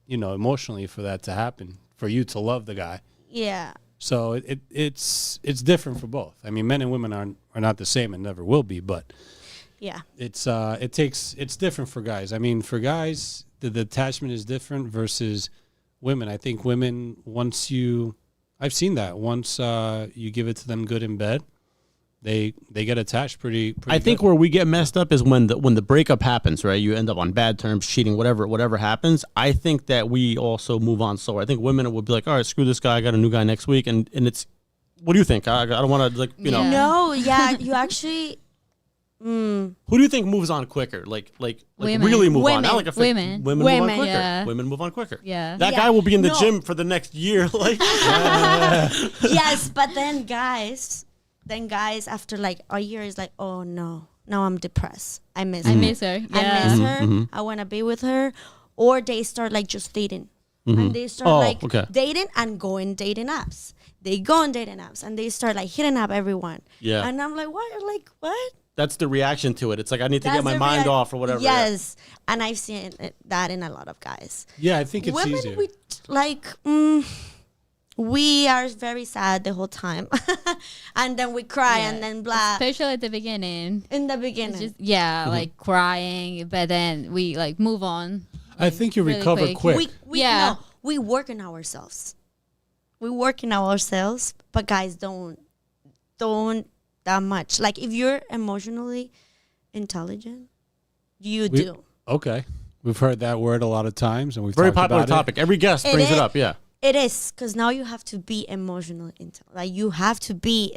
emotionally for that to happen, for you to love the guy. Yeah. So it's different for both. I mean, men and women are not the same and never will be, but Yeah. it's different for guys. I mean, for guys, the attachment is different versus women. I think women, I've seen that once you give it to them good in bed, they get attached pretty I think good. where we get messed up is when the breakup happens, right? You end up on bad terms, cheating, whatever happens. I think that we also move on slower. I think women would be like, all right, screw this guy. I got a new guy next week. And it's, what do you think? I don't want to Yeah. No, yeah, you actually. Who do you think moves on quicker? Like Women. really move on? Women. Not like a Women. Women move on Women. quicker. Yeah. Women move on quicker. Yeah. That Yeah. guy will be in the No. gym for the next year. Like, Yes, but then guys after like a year is like, oh no, now I'm depressed. I miss I her. miss her. I Yeah. miss her. I want to be with her. Or they start like just dating. And they start Oh, like okay. dating and go in dating apps. They go on dating apps and they start like hitting up everyone. Yeah. And I'm like, what? Like, what? that's the reaction to it. It's like, I need to get That's my the mind off or whatever. Yes. And I've seen that in a lot of guys. Yeah, I think it's Women, easier. we like, we are very sad the whole time, and then we cry Yeah. and then blah. Especially at the beginning. In the It's beginning, just like crying, but then we like move on. I think you really recover quick. quick. we Yeah. no, we work in ourselves. We work in ourselves, but guys don't that much. Like if you're emotionally intelligent, you We- do. Okay. We've heard that word a lot of times, and we've Very talked popular about topic. Every guest It brings it is. up. Yeah. It is because now you have to be emotionally intelligent. Like you have to be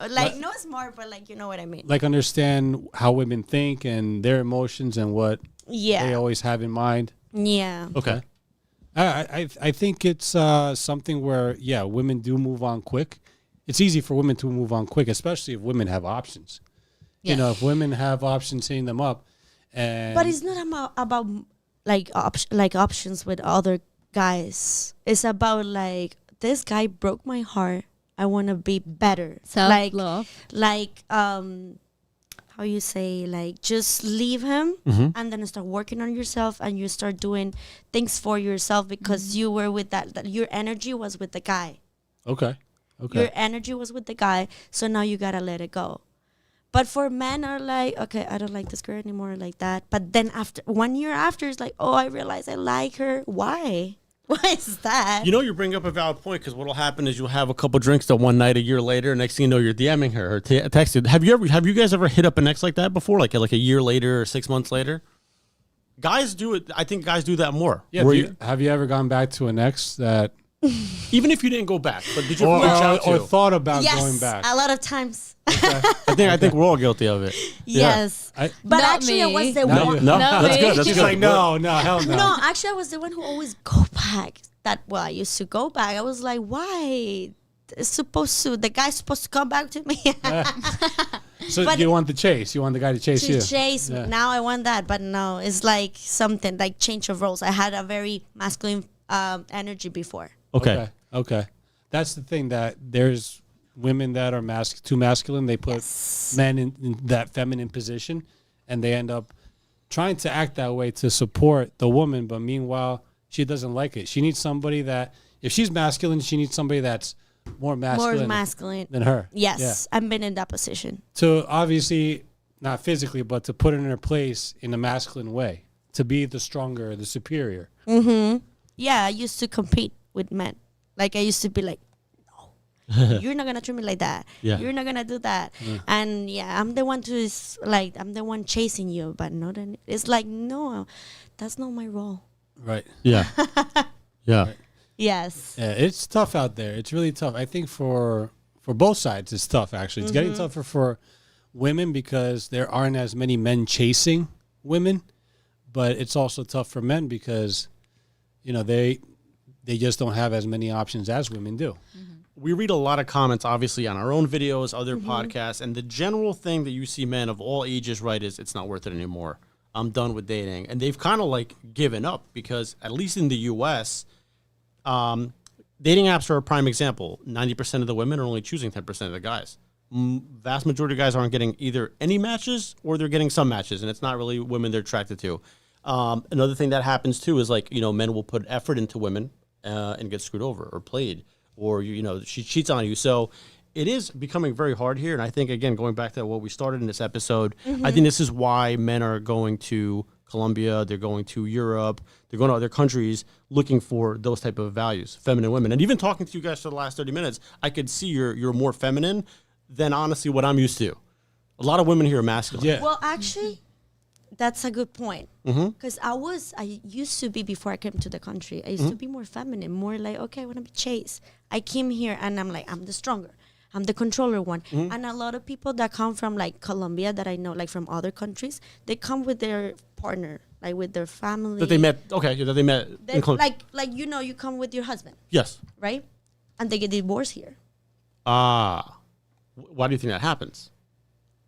like not smart, but like you know what I mean. it. Like understand how women think and their emotions and what they Yeah, always have in mind. yeah. Okay. I think it's something where women do move on quick. It's easy for women to move on quick, especially if women have options. Yeah. You know, if women have options hitting them up, and But it's not about like options with other guys. It's about like this guy broke my heart. I want to be better. Self Like love. how you say, like just leave him Mm-hmm. and then start working on yourself and you start doing things for yourself because you were with that your energy was with the guy. okay. Your energy was with the guy, so now you gotta let it go. But for men are like, okay, I don't like this girl anymore, like that. But then after 1 year after, it's like, oh, I realize I like her. Why? Why is that? You know, you bring up a valid point because what'll happen is you'll have a couple drinks that one night, a year later, next thing you know, you're DMing her or texting. Have you guys ever hit up an ex like that before? Like a year later or 6 months later? Guys do it. I think guys do that more. Yeah. Where Have you ever gone back to an ex that even if you didn't go back, but did you or, reach out to? or thought about Yes, going back? a lot of times. I think we're all guilty of it. Yes. I- But Not actually, I me. was the No, one. you- No, No, that's me. good. That's She's good. like, no, hell no. No, actually, I was the one who always go back. I used to go back. I was like, why? The guy's supposed to come back to me So But- you want the chase? You want the guy to chase to you? chase me. Yeah. Now I want that, but no, it's like something like change of roles. I had a very masculine energy before. Okay. Okay. That's the thing, that there's women that are too masculine. They put men in that feminine position, and they end up trying to act that way to support the woman. But meanwhile, she doesn't like it. She needs somebody that, if she's masculine, she needs somebody that's more masculine, More masculine. than her. Yes, Yeah. I've been in that position. To obviously, not physically, but to put her in her place in a masculine way, to be the stronger, the superior. Yeah, I used to compete with men. Like I used to be like, no, you're not gonna treat me like that. Yeah. You're not gonna do that. And yeah, I'm the one I'm the one chasing you, but not any. It's like no, that's not my role. Right. Yeah. Yeah. Yes. Yeah, it's tough out there. It's really tough. I think for both sides, it's tough. Actually, it's getting tougher for women because there aren't as many men chasing women, but it's also tough for men because, you know, they just don't have as many options as women do. We read a lot of comments, obviously, on our own videos, other podcasts, and the general thing that you see men of all ages write is, it's not worth it anymore. I'm done with dating. And they've kind of like given up because, at least in the U.S., dating apps are a prime example. 90% of the women are only choosing 10% of the guys. Vast majority of guys aren't getting either any matches or they're getting some matches, and it's not really women they're attracted to. Another thing that happens, too, is like, you know, men will put effort into women and get screwed over or played, or you know, she cheats on you. So it is becoming very hard here. And I think, again, going back to what we started in this episode, I think this is why men are going to Colombia, they're going to Europe, they're going to other countries looking for those type of values, feminine women. And even talking to you guys for the last 30 minutes, I could see you're more feminine than honestly what I'm used to. A lot of women here are masculine. Yeah. Well, actually, that's a good point. Because I used to be, before I came to the country, I used to be more feminine, more like, okay, I want to be chased. I came here and I'm like, I'm the stronger. I'm the controller one. And a lot of people that come from like Colombia that I know, like from other countries, they come with their partner, like with their family. That they met, okay, that they met. They- like you know, you come with your husband, Yes. right? And they get divorced here Why do you think that happens?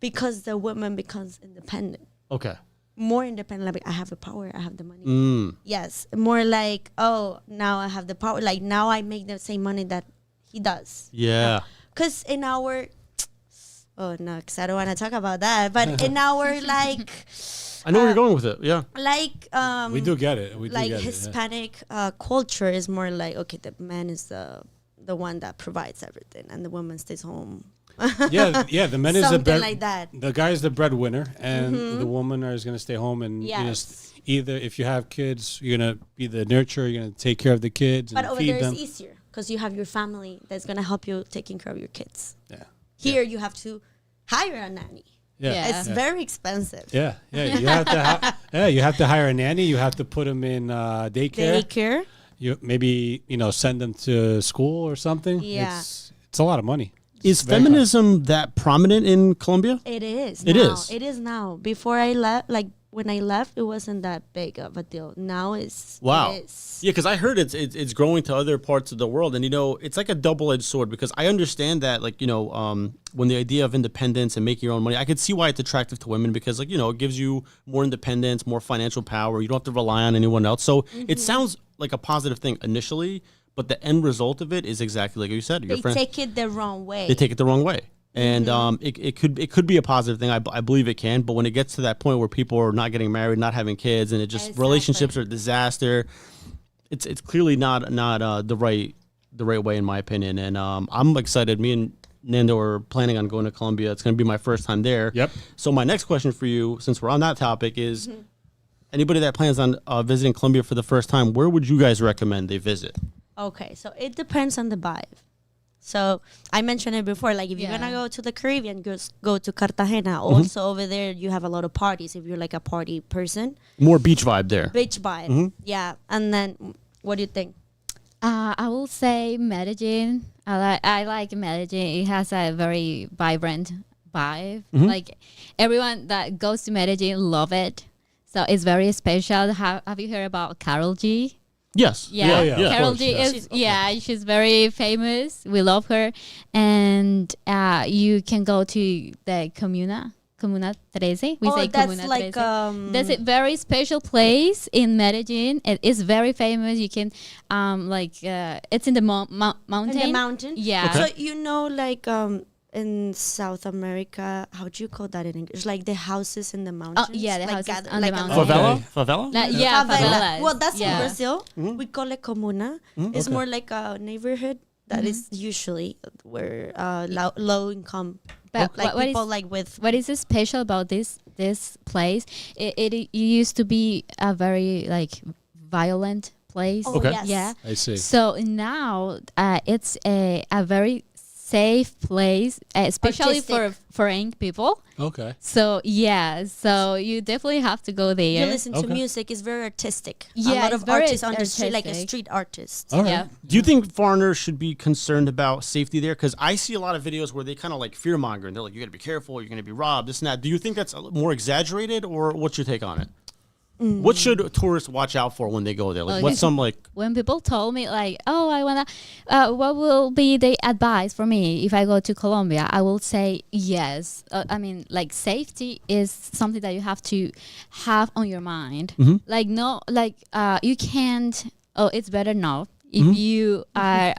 because the woman becomes independent. Okay. More independent, like I have the power, I have the money. Yes, more like, oh, now I have the power. Like now I make the same money that he does. Yeah. Because in our, oh no, because I don't want to talk about that. But in our like I know where you're going with it. Yeah. Like We do get it. We do like get Hispanic culture is more like, okay, the man is the one that provides everything, and the woman stays home. it. Yeah. The man is the Something bread. like that. The guy is the breadwinner, and the woman is going to stay home and Yes. either if you have kids, you're going to be the nurturer. You're going to take care of the kids But and over feed there them. it's easier because you have your family that's gonna help you taking care of your kids. Yeah. Here you have to hire a nanny. Yeah. It's very expensive. Yeah. You have to. You have to hire a nanny. You have to put them in daycare. Daycare. You maybe send them to school or something. Yeah. It's a lot of money. Is very feminism that prominent in Colombia? It is. It now. is. It is now. Before I left, like when I left, it wasn't that big of a deal. Now it's Wow. It is. Yeah, because I heard it's growing to other parts of the world, and it's like a double-edged sword. Because I understand that, like when the idea of independence and making your own money, I could see why it's attractive to women because, like it gives you more independence, more financial power. You don't have to rely on anyone else. So it sounds like a positive thing initially, but the end result of it is exactly like you said. Your They friend, take it the wrong way. they take it the wrong way. And it could be a positive thing. I believe it can. But when it gets to that point where people are not getting married, not having kids, and it just Exactly. relationships are a disaster, it's clearly not the right way in my opinion. And I'm excited. Me and Nando are planning on going to Colombia. It's going to be my first time there. Yep. So my next question for you, since we're on that topic, is anybody that plans on visiting Colombia for the first time, where would you guys recommend they visit? Okay, so it depends on the vibe. So I mentioned it before, like if you're gonna go to the Caribbean, go to Cartagena. Also over there, you have a lot of parties. If you're like a party person, More beach vibe there. beach vibe, yeah. And then, what do you think? I will say Medellin. I like Medellin. It has a very vibrant vibe. Like everyone that goes to Medellin love it. So it's very special. Have you heard about Carol G? Yes. Yeah, yeah, of Carol course, G yeah. she's very famous. We love her, and you can go to the Comuna 13. We say that's Comuna like 13. That's a very special place in Medellin. It is very famous. You can it's in the mountain. in the mountain. Yeah. So like in South America, how do you call that in English? Like the houses in the mountains. yeah, the like houses gather- on the like a mountain. lot- Favela? Yeah, Favela. favelas. Well, that's yeah. in Brazil. We call it comuna. It's more like a neighborhood that is usually where low income, But like what people is- like with. What is special about this place? It used to be a very violent place. Oh, Okay. yes. Yeah. I see. So now it's a very safe place, especially for Artistic. foreign people. Okay. So so you definitely have to go You there. listen to Okay. music, it's very artistic. Yeah, a lot it's of very artists on the street, like a artistic. street artist. All right. Yeah. Do you think foreigners should be concerned about safety there? Because I see a lot of videos where they kind of like fear monger and they're like, you got to be careful, you're going to be robbed, this and that. Do you think that's a little more exaggerated, or what's your take on it? What should tourists watch out for when they go there? Like, Okay. what's some like? When people told me oh, I wanna, what will be the advice for me if I go to Colombia? I will say yes. I mean, safety is something that you have to have on your mind. You can't. Oh, it's better not if you are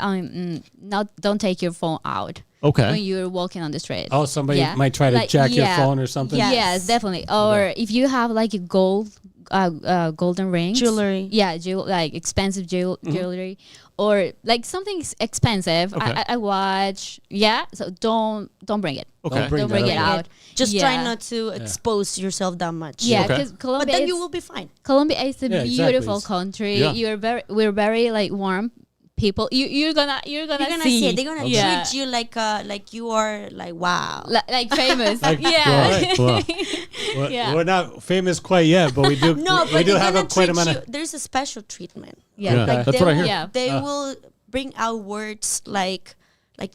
don't take your phone out Okay. when you're walking on the street. Oh, somebody Yeah. might try to jack your phone or something. Yeah. Yes, definitely. Or if you have a golden rings, Jewelry. Yeah, expensive jewelry, or something expensive. Okay. I watch. Yeah, so don't bring it. Okay. Don't bring Don't bring that it up. out. Just Yeah. try not to expose yourself that much. Yeah, Okay. because But Colombia, then you will be fine. Colombia is a Yeah, exactly. beautiful It's- country. Yeah. We're very warm people. You're gonna You're gonna see. see it. They're gonna Yeah. treat you like you are like wow. like famous. Like, yeah. right. Wow. Yeah. We're not famous quite yet, but we do. No, we but do they're have a gonna quite treat amount you. of. There's a special treatment. Yeah. Yeah. Okay. That's they what I will, hear. Yeah. They will bring out words like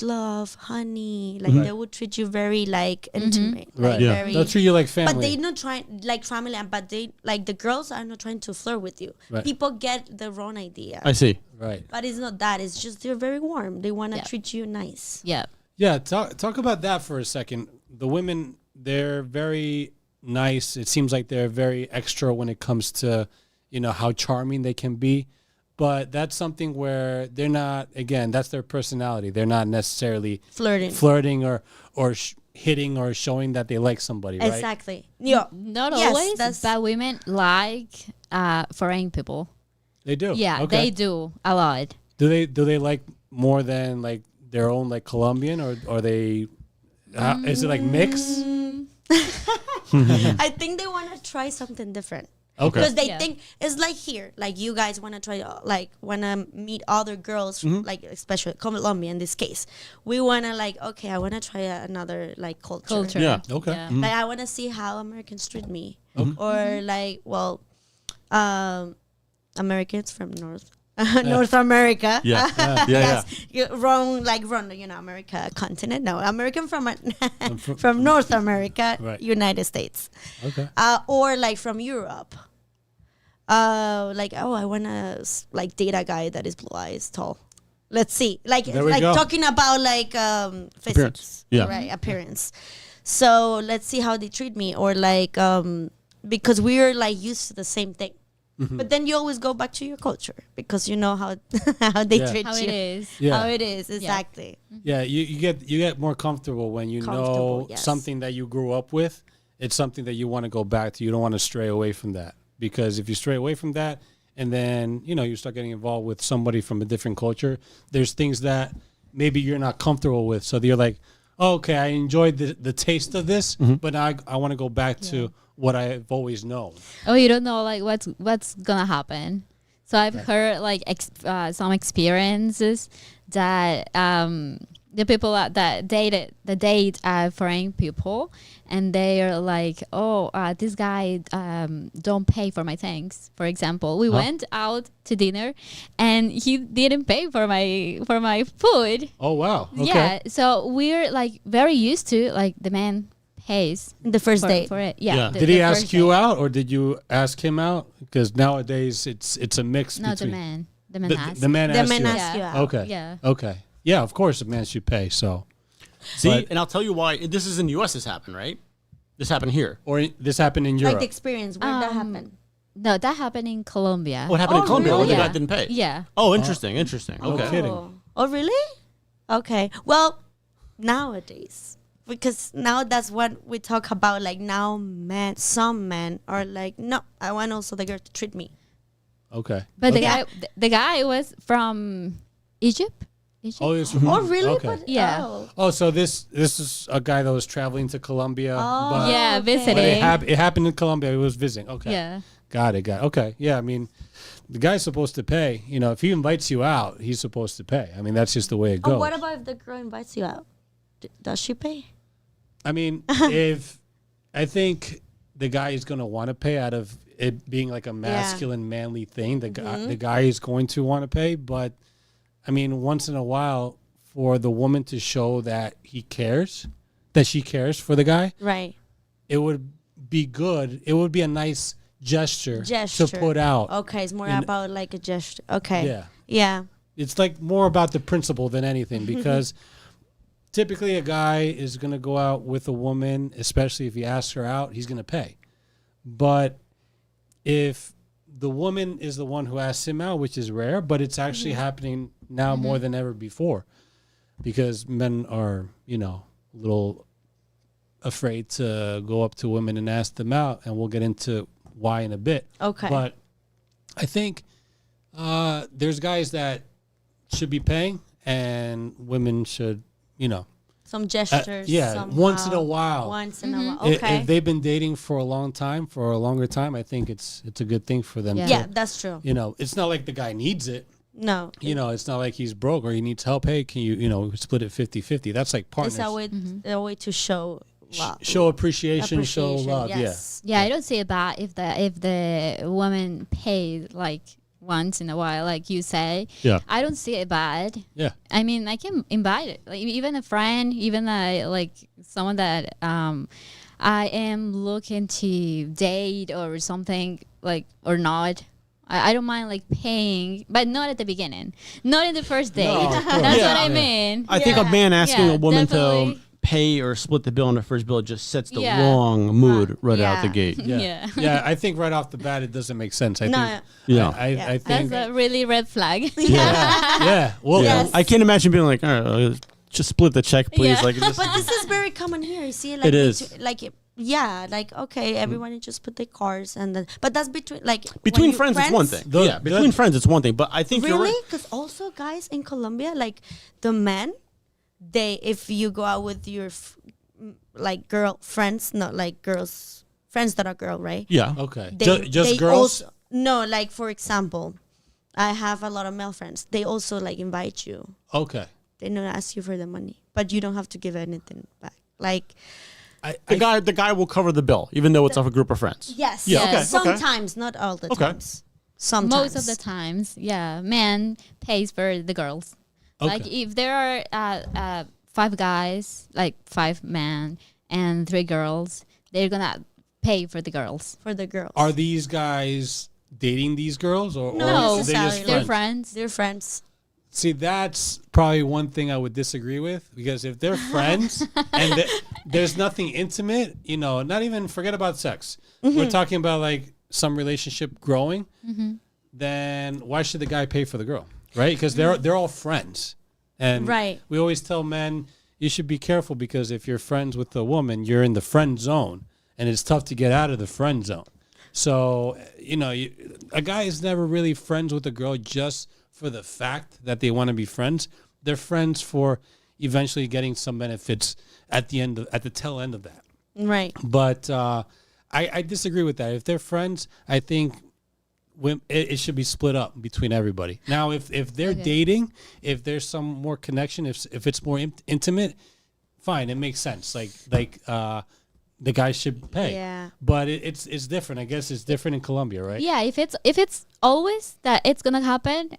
love, honey. Like they will treat you very intimate. Right. Like, Yeah. very, They'll treat you like family. but they not trying like family. But they the girls are not trying to flirt with you. Right. People get the wrong idea. I see. right. But it's not that. It's just they're very warm. They want to Yeah. treat you nice. Yeah. Yeah. Talk about that for a second. The women, they're very nice. It seems like they're very extra when it comes to, how charming they can be. But that's something where they're not. Again, that's their personality. They're not necessarily Flirting. flirting or hitting or showing that they like somebody, right? Exactly. Yeah. Not Yes, always, that's- but women like foreign people. They do. Yeah, Okay. they do a lot. Do they like more than like their own like Colombian, or are they? Is it like mix? I think they want to try something different. Okay. Because they Yeah. think it's like here, like you guys want to try, like want to meet other girls, like especially Colombia in this case. We want to like, okay, I want to try another like culture. Yeah. Okay. Yeah. Like I want to see how Americans treat me, or like, well, Americans from North America. Yeah. Yeah. Wrong, America continent. No, American from from North America, Right. United States, Okay. or like from Europe. Like, oh, I wanna like date a guy that is blue eyes, tall. Let's see, like There we go. talking about like physics, Appearance. Yeah. right, appearance. So let's see how they treat me, or like because we're like used to the same thing. But then you always go back to your culture because you know how how they Yeah. treat How you. it is. Yeah. How it is, exactly. Yeah, you get more comfortable when you know Comfortable, yes. something that you grew up with. It's something that you want to go back to. You don't want to stray away from that, because if you stray away from that and then you start getting involved with somebody from a different culture, there's things that maybe you're not comfortable with. So you're like, oh, okay, I enjoyed the taste of this, but now I want to go back to what I've always known. Oh, you don't know like what's gonna happen. So I've heard like some experiences that the people that date foreign people, and they are like, oh, this guy don't pay for my things. For example, we went out to dinner, and he didn't pay for my food. Oh wow. Okay. Yeah, so we're like very used to like the man pays The first for, date. for it. Yeah. Yeah. Did he ask you out, or did you ask him out? Because nowadays it's a mix No, the between man. The man asked. the man The asked man you out. asked you Yeah. out. Okay. Yeah. Okay. Yeah, of course, a man should pay. So, See, But- and I'll tell you why. This is in the U.S. This happened, right? This happened here. or this happened in Like Europe. the experience where that happened. No, that happened in Colombia. What happened in Oh, Colombia? really? Where the Yeah. guy didn't pay. Yeah. Oh, interesting. Interesting. No Okay. kidding. Oh, really? Okay. Well, nowadays, because now that's what we talk about. Like now, some men are like, no, I want also the girl to treat me. Okay. But Okay. the guy was from Egypt. Oh, it's Oh, really? Okay. But, Yeah. Oh. Oh, so this is a guy that was traveling to Colombia. Oh, but, Yeah, okay. but visiting. it happened in Colombia. He was visiting. Okay. Yeah. Got it. Okay. Yeah. I mean, the guy's supposed to pay. If he invites you out, he's supposed to pay. I mean, that's just the way it goes. Oh, what about if the girl invites you out? Does she pay? I mean, I think the guy is going to want to pay out of it being like a masculine, manly thing. The guy is going to want to pay, but I mean, once in a while, for the woman to show that he cares, that she cares for the guy, Right. it would be good. It would be a nice gesture to put out. Okay, it's more in- about like a gesture. Okay. Yeah. Yeah. It's like more about the principle than anything, because typically a guy is going to go out with a woman, especially if he asks her out, he's going to pay. But if the woman is the one who asks him out, which is rare, but it's actually happening now more than ever before, because men are, a little afraid to go up to women and ask them out, and we'll get into why in a bit. Okay. But I think there's guys that should be paying, and women should, Some gestures. once in a somehow. while. Once in a while. I- Okay. If they've been dating for a longer time, I think it's a good thing for them. Yeah. Yeah, that's true. It's not like the guy needs it. No. It's not like he's broke or he needs help. Hey, can you, split it 50-50? That's like partners. It's a way to show love. Show appreciation, show love. Yes. Yeah, I don't see it bad if the woman pays like once in a while, like you say. Yeah. I don't see it bad. Yeah. I mean, I can invite it, like even a friend, even like someone that I am looking to date or something, like, or not. I don't mind like paying, but not at the beginning, not in the first date. of course. That's Yeah. what I mean. I think a man asking Yeah, a woman to definitely. pay or split the bill on the first bill just sets the Yeah. wrong mood right out the Yeah. gate. Yeah. Yeah. Yeah. I think right off the bat, it doesn't make sense. I No. think. Yeah. I think. That's a really red flag. yeah. Well, Yes. I can't imagine being like, all right, just split the check, please. Yeah. Like, just, But this is very common here. You see, like It is. okay, everyone just put their cars and then, but that's between between friends, it's one thing. The- between friends, it's one thing. But I think you're Really? right. Because also, guys, in Colombia, like the men, if you go out with your girl friends, not like girls friends that are girl, right? Yeah. Okay. They, Just they girls? also, no, like for example, I have a lot of male friends. They also like invite you. Okay. They don't ask you for the money, but you don't have to give anything back. Like The guy will cover the bill, even though it's of a group of friends. yes, Yeah, okay, okay. sometimes, not all the Okay. times. Sometimes. Most of the times, yeah, man pays for the girls. Okay. Like if there are 5 guys, like 5 men and 3 girls, they're gonna pay for the girls. for the girls. Are these guys dating these girls or No, or they just necessarily. They're friends? friends. They're friends. See, that's probably one thing I would disagree with, because if they're friends and there's nothing intimate, not even forget about sex. We're talking about like some relationship growing. Then why should the guy pay for the girl, right? Because they're all friends, and Right. we always tell men you should be careful, because if you're friends with a woman, you're in the friend zone, and it's tough to get out of the friend zone. So a guy is never really friends with a girl just for the fact that they want to be friends. They're friends for eventually getting some benefits at the tail end of that. Right. But I disagree with that. If they're friends, I think it should be split up between everybody. Now, if they're dating, if there's some more connection, if it's more intimate, fine, it makes sense. Like the guy should pay. Yeah. But it's different. I guess it's different in Colombia, right? Yeah, if it's always that it's gonna happen,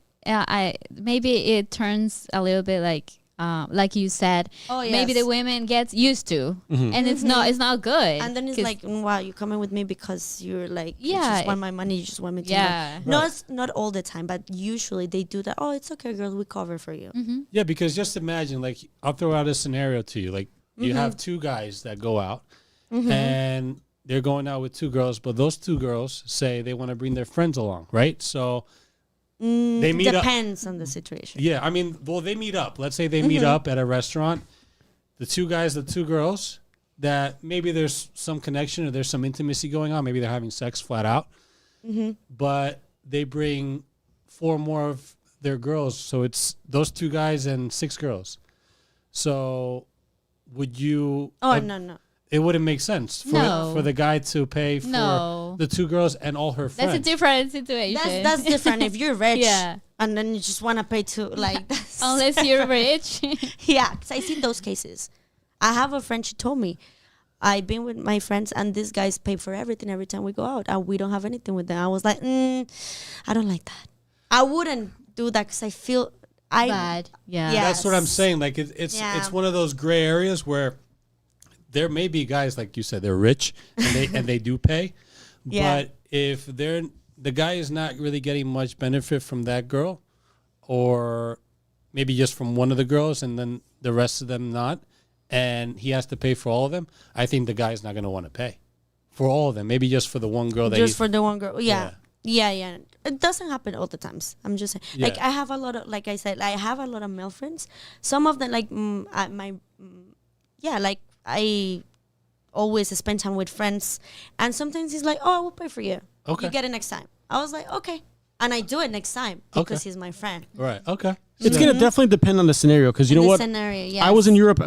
maybe it turns a little bit like you said. Oh, Maybe yes. the women gets used to, and it's not good. And then it's 'cause- like, wow, you're coming with me because you're like, you Yeah. just want my money, you just want me to. Yeah. No, it's not all the time, but usually they do that. Oh, it's okay, girl, we cover for you. Yeah, because just imagine, like, I'll throw out a scenario to you. Like, you have 2 guys that go out, and they're going out with 2 girls, but those 2 girls say they want to bring their friends along, right? So they meet up. Depends on the situation. Yeah, I mean, well, they meet up. Let's say they meet up at a restaurant. The 2 guys, the 2 girls, that maybe there's some connection or there's some intimacy going on. Maybe they're having sex flat out. But they bring 4 more of their girls. So it's those 2 guys and 6 girls. So would you... Oh, no. It wouldn't make sense No. for the guy to pay for No. the 2 girls and all her friends. That's a different situation. That's different if you're rich. Yeah. And then you just want to pay to, like, that's Unless you're rich. yeah, because I seen those cases. I have a friend, she told me, I've been with my friends and these guys pay for everything every time we go out and we don't have anything with them. I was like, I don't like that. I wouldn't do that because I feel Bad. Yeah. Yeah. That's what I'm Yes. saying. Like it's Yeah. it's one of those gray areas where there may be guys, like you said, they're rich and they do pay. Yeah. But if the guy is not really getting much benefit from that girl, or maybe just from one of the girls and then the rest of them not, and he has to pay for all of them, I think the guy's not going to want to pay for all of them. Maybe just for the one girl that just for the one girl. Yeah. Yeah. Yeah. It doesn't happen all the times. I'm just saying. Yeah. Like I have a lot of, like I said, I have a lot of male friends. Some of them, like like I always spend time with friends, and sometimes he's like, "Oh, I will pay for you. Okay. You get it next time." I was like, "Okay," and I do it next time because he's my friend. Right. Okay. It's So- going to definitely depend on the scenario, because you know In what? this scenario, yes. I was in Europe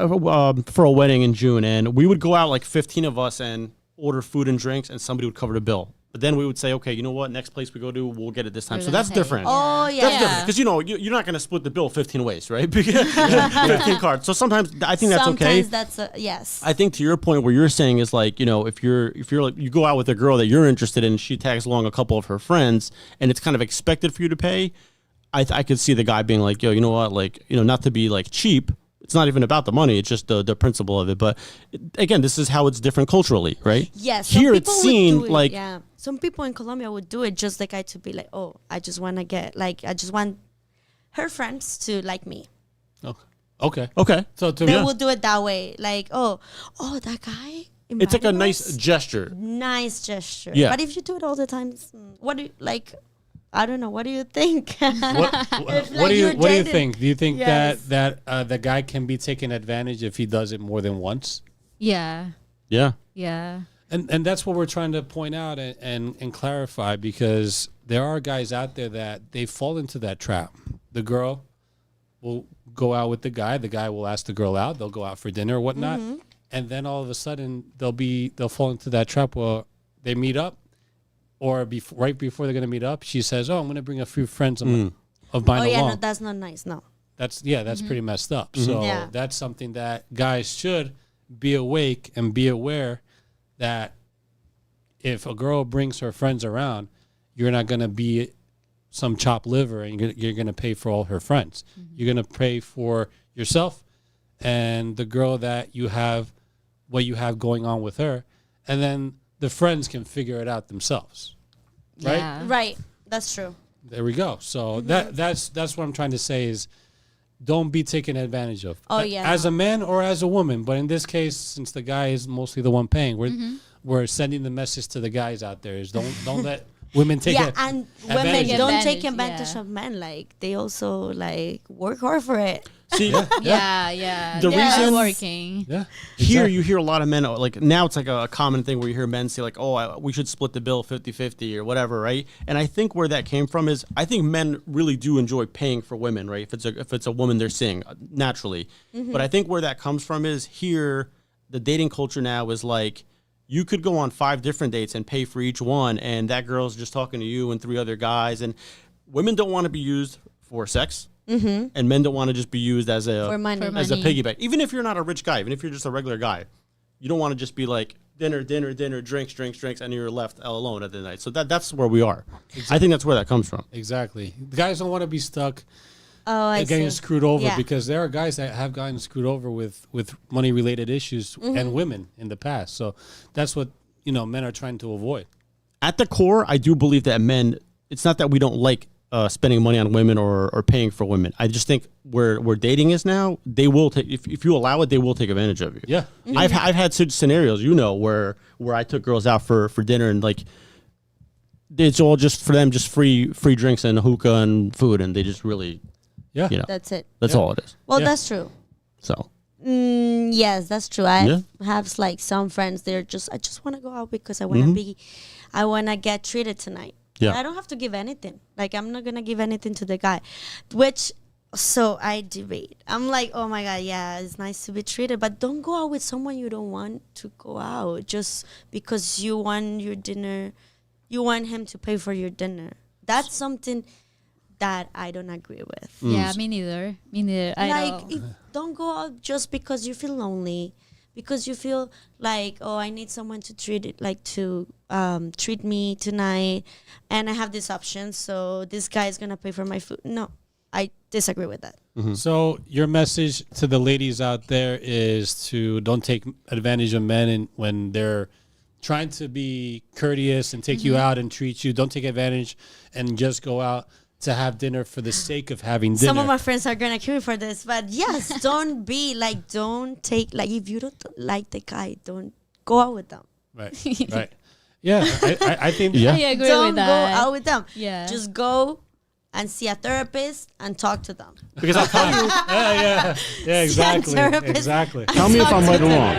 for a wedding in June, and we would go out like 15 of us and order food and drinks, and somebody would cover the bill. But then we would say, okay, you know what? Next place we go to, we'll get it this time. We're So gonna that's pay. different. Oh yeah. That's different, because you're not going to split the bill 15 ways, right? 15 cards. So sometimes I think that's okay. Sometimes that's yes. I think to your point, what you're saying is like, if you're like, you go out with a girl that you're interested in, she tags along a couple of her friends, and it's kind of expected for you to pay. I could see the guy being like, yo, you know what? Like, not to be like cheap. It's not even about the money. It's just the principle of it. But again, this is how it's different culturally, right? Yes. some Here people it's would seen do it, like, yeah. Some people in Colombia would do it just the guy to be like, oh, I just want to get like I just want her friends to like me. Oh, okay. okay. So to They me, will do it that way. Like, oh, that guy. It's like a invited nice us? gesture. Nice gesture. Yeah. But if you do it all the time, what do you like? I don't know. What do you think? What do you think? Do you think Yes. that the guy can be taken advantage if he does it more than once? Yeah. Yeah. Yeah. And that's what we're trying to point out and clarify, because there are guys out there that they fall into that trap. The girl will go out with the guy will ask the girl out, they'll go out for dinner or whatnot, and then all of a sudden they'll fall into that trap where they meet up, or right before they're going to meet up, she says, "Oh, I'm going to bring a few friends of mine Oh yeah, along." no, that's not nice. No. That's pretty messed up. So Yeah. that's something that guys should be awake and be aware that if a girl brings her friends around, you're not going to be some chopped liver and you're going to pay for all her friends. You're going to pay for yourself and the girl that you have, what you have going on with her, and then the friends can figure it out themselves. Right? Yeah. Right. That's true. There we go. So that's what I'm trying to say is, don't be taken advantage of. Oh, yeah, As no. a man or as a woman, but in this case, since the guy is mostly the one paying, we're sending the message to the guys out there: is don't let women take Yeah, it. and women advantage. don't take Advantage, advantage yeah. of men. Like they also like work hard for it. See, Yeah. The They're reason- working. Yeah. here exactly. you hear a lot of men, like now it's like a common thing where you hear men say like, oh, we should split the bill 50-50 or whatever, right? And I think where that came from is I think men really do enjoy paying for women, right? If it's a woman they're seeing naturally. But I think where that comes from is here the dating culture now is like you could go on 5 different dates and pay for each one, and that girl's just talking to you and 3 other guys, and women don't want to be used for sex. And men don't want to just be used as a For money. For as a money. piggyback. Even if you're not a rich guy, even if you're just a regular guy, you don't want to just be like dinner, drinks, and you're left alone at the night. So that's where we are. I think that's where that comes from. Exactly. The guys don't want to be stuck Oh, I getting see. screwed over, Yeah. because there are guys that have gotten screwed over with money related issues and women in the past. So that's what men are trying to avoid. At the core, I do believe that men. It's not that we don't like spending money on women or paying for women. I just think where dating is now, they will take if you allow it, they will take advantage of you. Yeah. I've had such scenarios, where I took girls out for dinner and like it's all just for them, just free drinks and hookah and food, and they just really, Yeah. That's it. that's Yeah. all it is. Well, Yeah. that's true. So Yes, that's true. I Yeah. have like some friends. I just want to go out because I want to I want to get treated tonight. Yeah. I don't have to give anything. Like I'm not gonna give anything to the guy, which. So I debate. I'm like, oh my god, yeah, it's nice to be treated, but don't go out with someone you don't want to go out just because you want your dinner. You want him to pay for your dinner. That's something that I don't agree with. Yeah, me neither. I Like, don't. don't go out just because you feel lonely, because you feel like, oh, I need someone to treat me tonight, and I have this option, so this guy is gonna pay for my food. No, I disagree with that. So your message to the ladies out there is to don't take advantage of men, and when they're trying to be courteous and take you out and treat you, don't take advantage and just go out to have dinner for the sake of having dinner. Some of my friends are gonna kill me for this, but yes, don't be like, don't take, like, if you don't like the guy, don't go out with them. Right. Right. Yeah. I think. Yeah. I agree Don't with go that. out with them. Yeah. Just go and see a therapist and talk to them. because I'll tell you, Yeah. Exactly. therapist. Exactly. tell me if I'm right or wrong.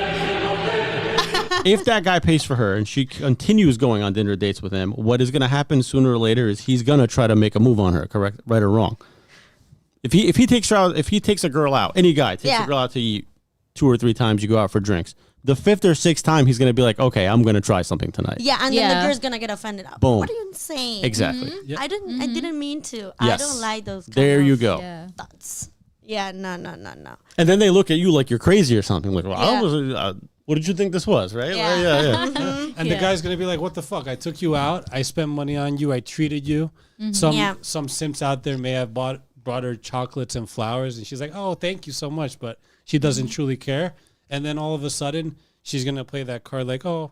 If that guy pays for her and she continues going on dinner dates with him, what is going to happen sooner or later is he's going to try to make a move on her. Correct, right or wrong? If he takes her out, if he takes a girl out, any guy takes Yeah. a girl out to eat 2 or 3 times, you go out for drinks. The 5th or 6th time, he's going to be like, okay, I'm going to try something tonight. Yeah, and then Yeah. the girl's gonna get offended. Boom. What are you saying? Exactly. Yeah. I didn't mean to. I Yes. don't like those. Kind There of you go. Yeah. Thoughts. Yeah, no. And then they look at you like you're crazy or something. Like, well, Yeah. what did you think this was, right? Yeah. Yeah. And the guy's gonna be like, "What the fuck? I took you out. I spent money on you. I treated you." Yeah. Some simps out there may have brought her chocolates and flowers, and she's like, "Oh, thank you so much," but she doesn't truly care. And then all of a sudden, she's gonna play that card like, "Oh,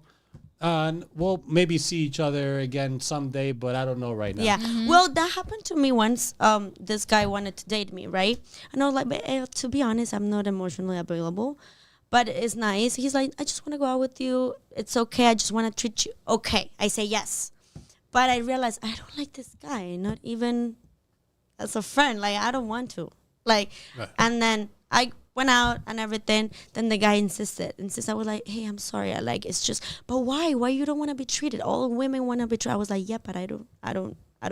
we'll maybe see each other again someday, but I don't know right now." Yeah. Well, that happened to me once. This guy wanted to date me, right? And I was like, but, to be honest, I'm not emotionally available. But it's nice. He's like, I just want to go out with you. It's okay. I just want to treat you. Okay. I say yes. But I realized I don't like this guy, not even as a friend. Like, I don't want to. Like, Right. and then I went out and everything. Then the guy insisted. I was like, hey, I'm sorry. I like, it's just, but why? Why you don't want to be treated? All women want to be treated. I was like, yeah, but I don't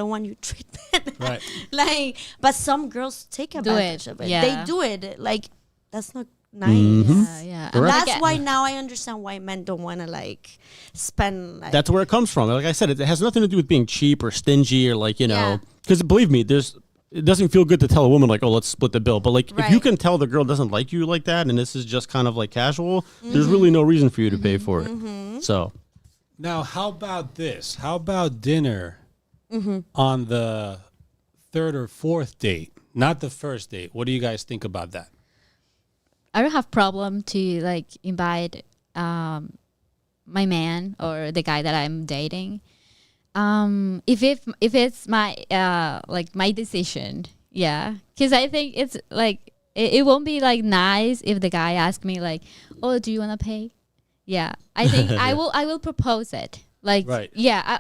want you treatment. Right. Like, but some girls take advantage of it. Yeah. They do it. Like, that's not nice. Yeah. Correct. That's why now I understand why men don't want to like spend. Like, That's where it comes from. Like I said, it has nothing to do with being cheap or stingy or like, you know, Yeah. because believe me, it doesn't feel good to tell a woman like, oh, let's split the bill. But like, if you Right. can tell the girl doesn't like you like that, and this is just kind of like casual, there's really no reason for you to pay for it. So Now, how about this? How about dinner Mm-hmm. on the third or fourth date, not the first date? What do you guys think about that? I don't have problem to like invite my man or the guy that I'm dating. If it's my like my decision, yeah, because I think it's like it won't be like nice if the guy asks me like, oh, do you want to pay? Yeah, I think I will propose it. Like, Right. yeah,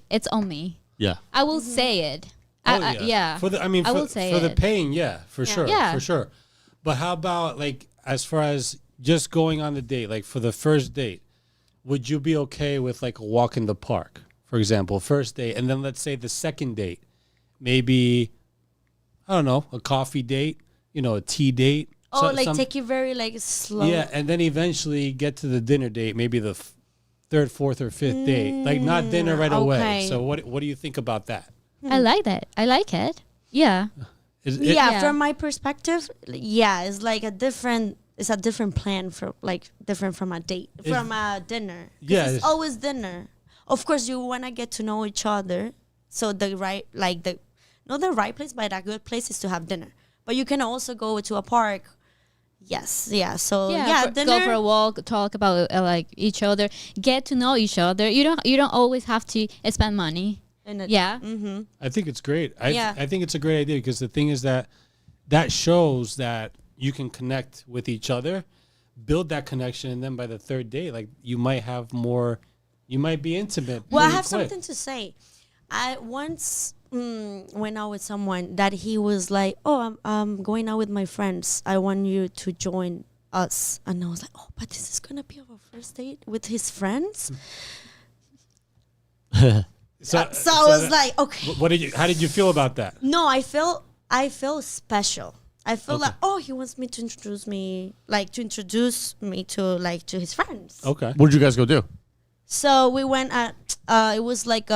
it's on me. yeah, I will say it. Yeah. For the, I mean, I for, will say for the it. paying, yeah, for sure, Yeah. for sure. But how about like as far as just going on the date, like for the first date, would you be okay with like a walk in the park, for example, first date, and then let's say the second date, maybe I don't know, a coffee date, you know, a tea date. oh, so- like some- take it very like slow. Yeah, and then eventually get to the dinner date, maybe the third, fourth, or fifth date. Like not dinner right away. okay. So what do you think about that? I like that. I like it. Yeah. Is it- Yeah, Yeah. from my perspective, yeah, it's like a different plan for like different from a date, Is- from a dinner. 'Cause Yeah, it's it's- always dinner. Of course, you want to get to know each other. So the right, like the not the right place, but a good place is to have dinner. But you can also go to a park. Yes, yeah. So yeah, dinner. go for a walk, talk about like each other, get to know each other. You don't always have to spend money. and Yeah. Mm-hmm. I think it's great. Yeah. I think it's a great idea because the thing is that shows that you can connect with each other, build that connection, and then by the third date, like you might have more, you might be intimate. Well, I pretty have quick. something to say. I once went out with someone that he was like, "Oh, I'm going out with my friends. I want you to join us." And I was like, "Oh, but this is gonna be our first date with his friends." So I was like, "Okay." What did you? How did you feel about that? No, I feel special. I feel Okay. like, oh, he wants me to introduce me to his friends. Okay. what did you guys go do? So we went at it was like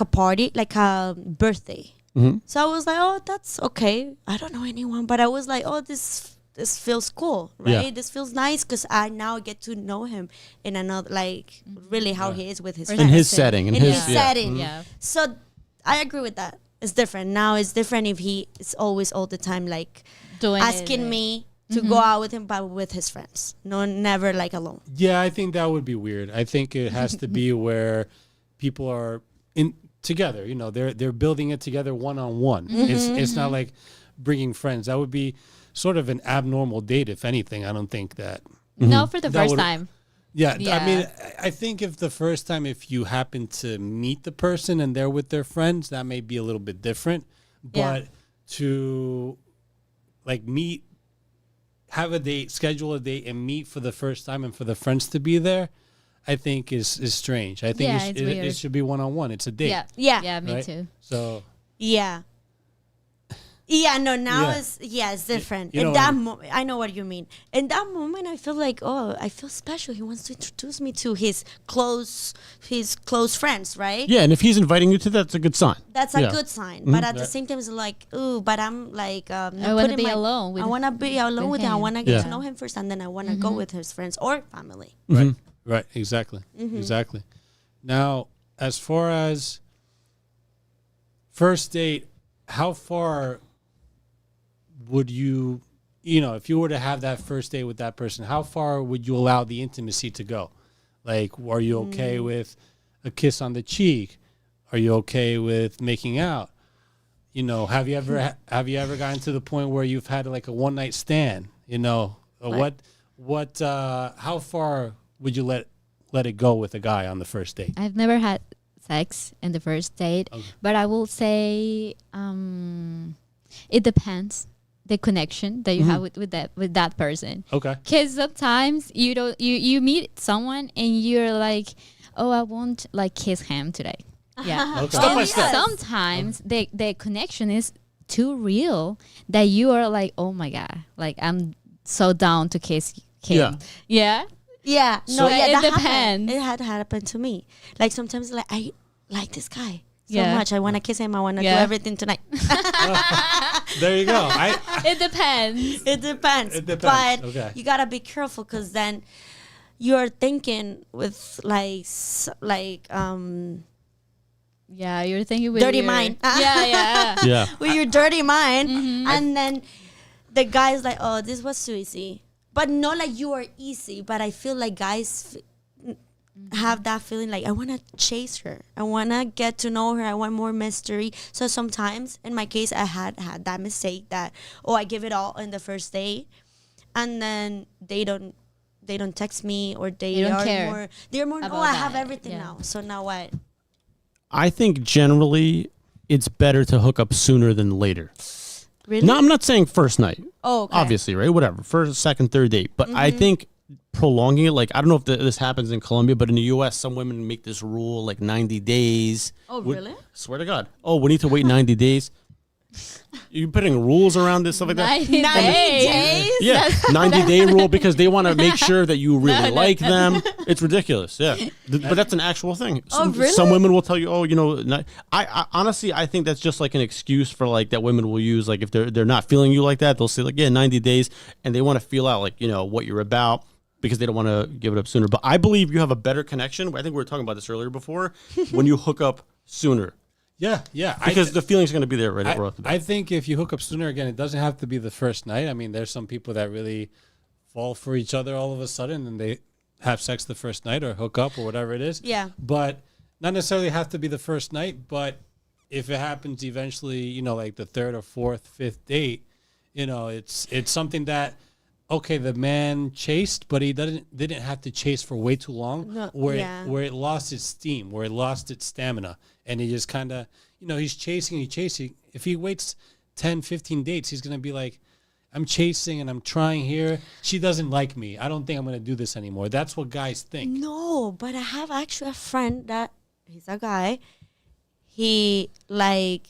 a party, like a birthday. Mhm. So I was like, oh, that's okay. I don't know anyone, but I was like, oh, this feels cool, right? Yeah. This feels nice because I now get to know him in another, like really how he is with his Or friends. In his That's it. setting, In his yeah. setting. Yeah. So I agree with that. It's different now. It's different if he is always all the time like Doing asking it. me to go out with him, but with his friends. No, never like alone. Yeah, I think that would be weird. I think it has to be where people are in together. You know, they're building it together one on one. It's not like bringing friends. That would be sort of an abnormal date, if anything. I don't think that. No, for the That first would- time. Yeah, I Yeah. mean, I think if the first time, if you happen to meet the person and they're with their friends, that may be a little bit different. Yeah. But to like meet, have a date, schedule a date, and meet for the first time, and for the friends to be there, I think is strange. I think Yeah, it's it weird. should be one on one. It's a date. Yeah. Yeah. Yeah, me right? too. So Yeah. Yeah, no, now Yeah. it's different. you In know that what I know what you mean. In that moment, I feel like, oh, I feel special. He wants to introduce me to his close friends, right? Yeah, and if he's inviting you to that, it's a good sign. That's a Yeah. good sign. But at the Yeah. same time, it's like, ooh, but I'm like, not I want to putting be alone with I want to be alone with him. I him. want to get Yeah. to know him first, and then I want to go with his friends or family. right, right, exactly, exactly. Now, as far as first date, how far would you, if you were to have that first date with that person, how far would you allow the intimacy to go? Like, are you okay with a kiss on the cheek? Are you okay with making out? Have you ever gotten to the point where you've had like a one night stand? How far would you let let it go with a guy on the first date? I've never had sex in the first date, Okay. but I will say it depends the connection that you have with that person. Okay. Because sometimes you meet someone and you're like, oh, I won't like kiss him today. Yeah. Okay. Step by And step. sometimes the connection is too real that you are like, oh my god, like I'm so down to kiss him. Yeah. Yeah. Yeah, So no, yeah, it that depends. happened. It had happened to me. Like sometimes, like I like this guy so Yeah. much. I want to kiss him. I want to Yeah. do everything tonight. There you go. It depends. It depends. It depends. But Okay. you gotta be careful because then you're thinking with Yeah, you're thinking with dirty your, mind. Yeah, yeah. Yeah. with your dirty mind, Mm-hmm. and then the guy's like, "Oh, this was too easy," but not like you are easy. But I feel like guys have that feeling like I want to chase her, I want to get to know her, I want more mystery. So sometimes, in my case, I had that mistake that I give it all in the first day, and then they don't text me or they don't are care more. They're more. about Oh, I have that, everything yeah. now. So now what? I think generally it's better to hook up sooner than later. Really? No, I'm not saying first night. Oh, okay. Obviously, right? Whatever. First, second, third date. But I think prolonging it, like, I don't know if this happens in Colombia, but in the U.S., some women make this rule, like 90 days. Oh, really? Swear to God. Oh, we need to wait 90 days. You putting rules around this, stuff like that? 90 days. Yeah, 90-day rule because they want to make sure that you really like them. It's ridiculous. Yeah, but that's an actual thing. really? Some women will tell you, oh, you know, I honestly I think that's just like an excuse for like that women will use, like if they're not feeling you like that, they'll say like, yeah, 90 days, and they want to feel out like, you know, what you're about because they don't want to give it up sooner. But I believe you have a better connection. I think we were talking about this earlier before when you hook up sooner. Yeah. Because the feeling's going to be there right off the bat. I think if you hook up sooner, again, it doesn't have to be the first night. I mean, there's some people that really fall for each other all of a sudden and they have sex the first night or hook up or whatever it is. Yeah. But not necessarily have to be the first night, but if it happens eventually, you know, like the third or fourth, fifth date, you know, it's something that, okay, the man chased, but he didn't have to chase for way too long, No, where yeah. it lost its steam, where it lost its stamina, and he just kind of, you know, he's chasing. If he waits 10, 15 dates, he's gonna be like, I'm chasing and I'm trying here. She doesn't like me. I don't think I'm gonna do this anymore. That's what guys think. No, but I have actually a friend that he's a guy. He like,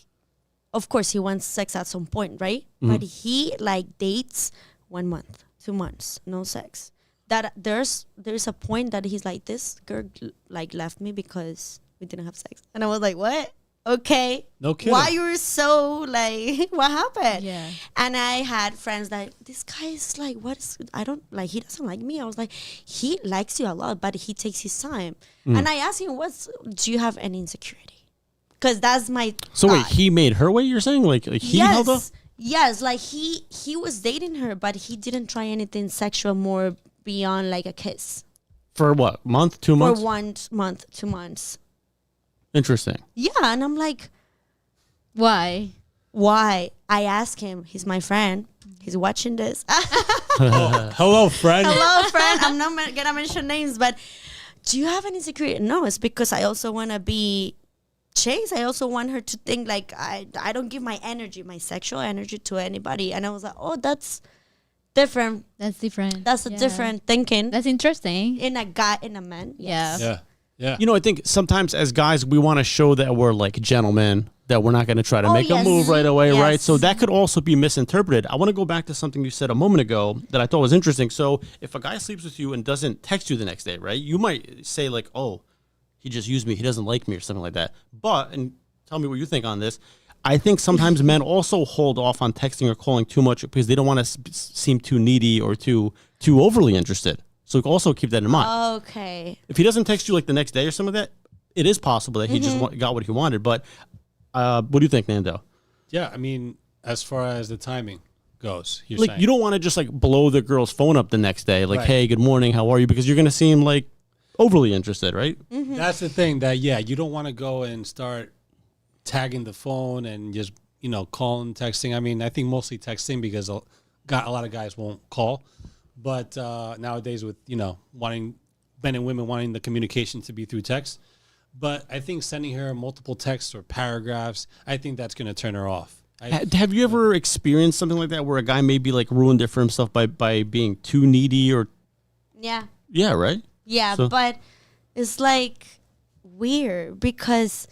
of course, he wants sex at some point, right? But he like dates 1 month, 2 months, no sex. That there's a point that he's like, this girl like left me because we didn't have sex, and I was like, what? Okay, No kidding. why you were so like, what happened? Yeah. And I had friends that this guy is like, what is, I don't like, he doesn't like me. I was like, he likes you a lot, but he takes his time. And I asked him, do you have any insecurity? Because that's my So wait, thought. he made her wait, you're saying? Like he held up? Yes, like he was dating her, but he didn't try anything sexual more beyond like a kiss. For what? Month? 2 months? For 1 month, 2 months. Interesting. Yeah, and I'm like, Why? why? I asked him, he's my friend. He's watching this. Hello, friend. Hello, friend. I'm not gonna mention names, but do you have any security? No, it's because I also want to be chased. I also want her to think like I don't give my energy, my sexual energy to anybody. And I was like, oh, that's different. That's different. That's a Yeah. different thinking That's interesting. in a guy, in a man. Yeah. Yeah. You know, I think sometimes as guys, we want to show that we're like gentlemen, that we're not going to try to Oh, make a yes. move right away, right? Yes. So that could also be misinterpreted. I want to go back to something you said a moment ago that I thought was interesting. So if a guy sleeps with you and doesn't text you the next day, right? You might say like, oh, he just used me. He doesn't like me or something like that. But, and tell me what you think on this, I think sometimes men also hold off on texting or calling too much because they don't want to seem too needy or too overly interested. So also keep that in mind. Okay. If he doesn't text you like the next day or something like that, it is possible that he just got what he wanted. But what do you think, Nando? Yeah, I mean, as far as the timing goes, you're Like saying. you don't want to just like blow the girl's phone up the next day, like, Right. hey, good morning, how are you? Because you're going to seem like overly interested, right? That's the thing that, yeah, you don't want to go and start tagging the phone and just, you know, calling, texting. I mean, I think mostly texting because a lot of guys won't call. But nowadays with, you know, wanting men and women wanting the communication to be through text. But I think sending her multiple texts or paragraphs, I think that's going to turn her off. Have you ever experienced something like that where a guy maybe like ruined it for himself by being too needy or? Yeah. Yeah, right? Yeah, So- but it's like weird because,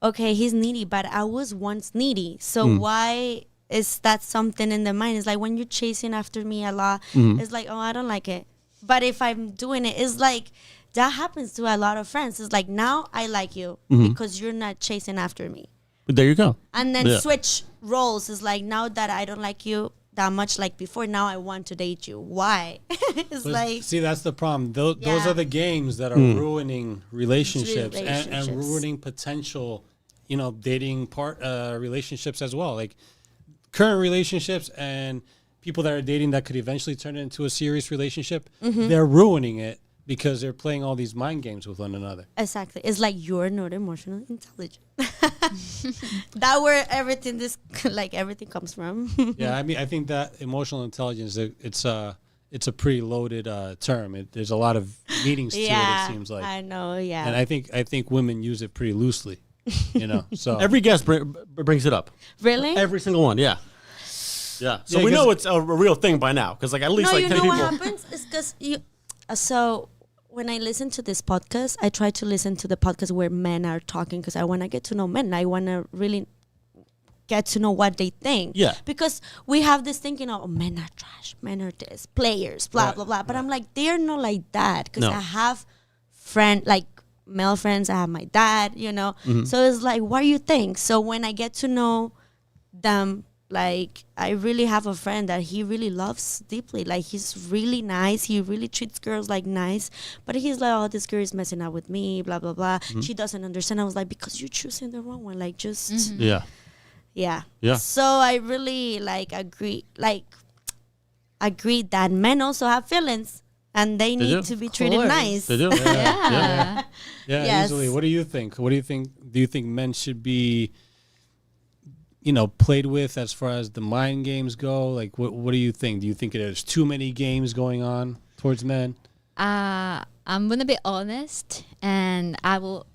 okay, he's needy, but I was once needy. So why is that something in the mind? It's like when you're chasing after me a lot, it's like, oh, I don't like it. But if I'm doing it, it's like that happens to a lot of friends. It's like, now I like you because you're not chasing after me. But there you go. And then Yeah. switch roles. Is like, now that I don't like you that much like before, now I want to date you. Why? It's But like, see, that's the problem. Those Yeah. are the games that are ruining relationships, And, Relationships. ruining potential, dating relationships as well. Like current relationships and people that are dating that could eventually turn into a serious relationship, they're ruining it because they're playing all these mind games with one another. exactly. It's like you're not emotionally intelligent. That where everything everything comes from. Yeah, I mean, I think that emotional intelligence, it's a pretty loaded term. There's a lot of meanings to it. It seems like, I know. Yeah. and I think women use it pretty loosely. So Every guest brings it up. Really? Every single one, yeah. Yeah. So Yeah, we 'cause- know it's a real thing by now because like at least No, like you 10 know people. what happens? It's because you. So when I listen to this podcast, I try to listen to the podcast where men are talking because I want to get to know men. I want to really get to know what they think. Yeah. Because we have this thinking of, oh, men are trash, men are this, players, blah, Right, blah, blah. But I'm like, they're not like that because No. I have male friends, I have my dad, So it's like, what do you think? So when I get to know them, like, I really have a friend that he really loves deeply. Like, he's really nice. He really treats girls like nice. But he's like, oh, this girl is messing up with me, blah, blah, blah. She doesn't understand. I was like, because you're choosing the wrong one. Like, just, Yeah. yeah. Yeah. So I really, agree that men also have feelings. And they do. need to be treated course. nice. They do. Yeah. yeah, Yes. easily. What do you think? Do you think men should be, played with as far as the mind games go? Like, what do you think? Do you think there's too many games going on towards men? I'm gonna be honest, and I will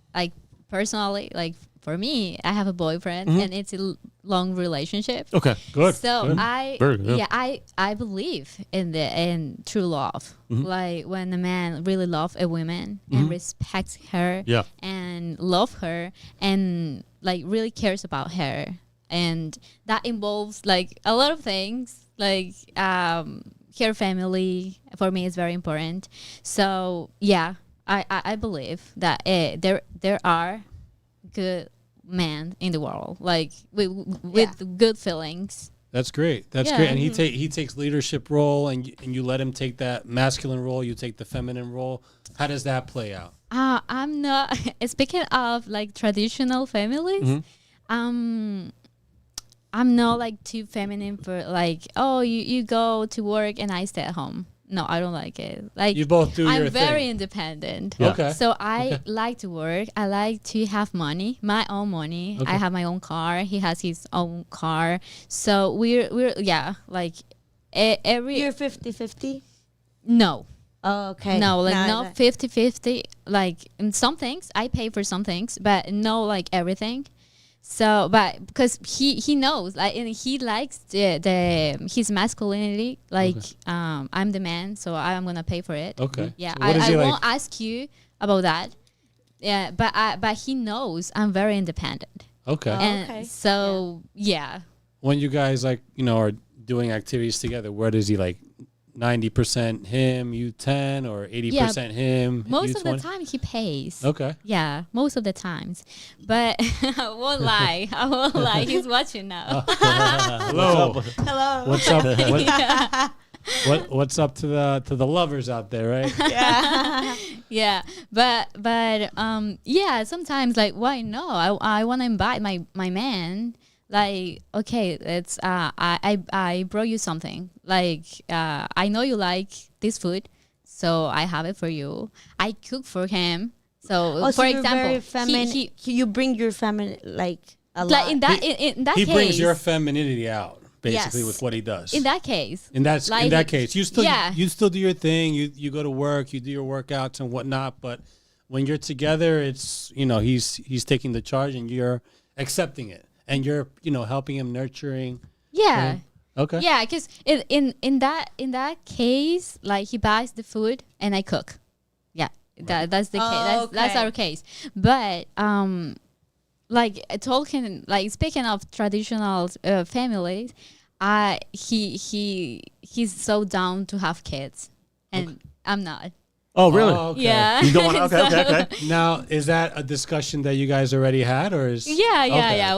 personally for me, I have a boyfriend, and it's a long relationship. Okay. Good. So good. Very good. I believe in true love. Like when a man really loves a woman and respects her, Yeah. and love her and really cares about her, and that involves a lot of things. Her family for me is very important. So yeah, I believe that there are good men in the world, with good feelings. That's great. That's Yeah. great. And he takes leadership role, and you let him take that masculine role. You take the feminine role. How does that play out? I'm not speaking of traditional families. I'm not too feminine for oh you go to work and I stay at home. No, I don't like it. You both do I'm your very thing. independent. Yeah. Okay. So I like to work. I like to have money, my own money. Okay. I have my own car. He has his own car. So we're every You're 50-50? no. Oh, okay. No, Nah, not 50-50. In some things I pay for some things, but no everything. So, but because he knows, and he likes his masculinity. I'm the man, so I'm gonna pay for it. Okay. Yeah, So what is I he like? won't ask you about that. Yeah, but he knows I'm very independent, Okay. and okay. so yeah. When you guys are doing activities together, where does he 90% him, you 10, or 80% him, Most you of 20? the time he pays. Okay. Yeah, most of the times. But I won't lie. He's watching now. Hello. Hello. What's up? What's up to the lovers out there, right? Yeah. Yeah, but yeah, sometimes why no? I want to invite my man. Okay, it's I brought you something. I know you like this food, so I have it for you. I cook for him. So Oh, so for you're example, very feminine. he You bring your feminine a lot. in that He case, brings your femininity out. basically Yes. with what he does. In that case, In that case, you still yeah. you still do your thing. You go to work, you do your workouts and whatnot. But when you're together, it's he's taking the charge and you're accepting it, and you're helping him, nurturing. yeah. Okay. Yeah, because in that case, like he buys the food and I cook. Yeah, that's the case. That's okay. our case. But like speaking of traditional families, he's so down to have kids, and I'm not. Oh, really? Oh, okay. Yeah. You don't want to? Okay. Now, is that a discussion that you guys already had, or is? Yeah.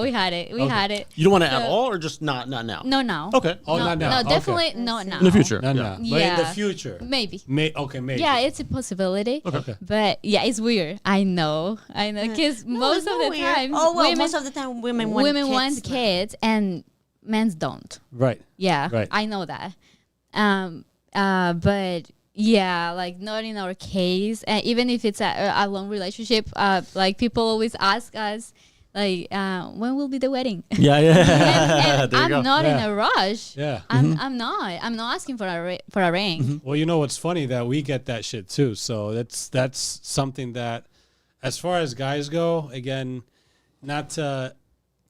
We had it. We had it. You don't want to at all, or just not now? No. Okay. Oh, no, not now. No, Okay. definitely not now. In the future. No, Yeah. no. But in the Yeah. future, Maybe. maybe. Yeah, it's a possibility. Okay. But yeah, it's weird. I know. Because most of the time, most of the time women want kids and men don't. Right. Yeah, Right. I know that. But yeah, like not in our case. Even if it's a long relationship, like people always ask us, like, when will be the wedding? Yeah. and There you go. I'm not in Yeah. a rush. Yeah. I'm not asking for a ring. Well, you know what's funny, that we get that shit too. So that's something that, as far as guys go, again, not to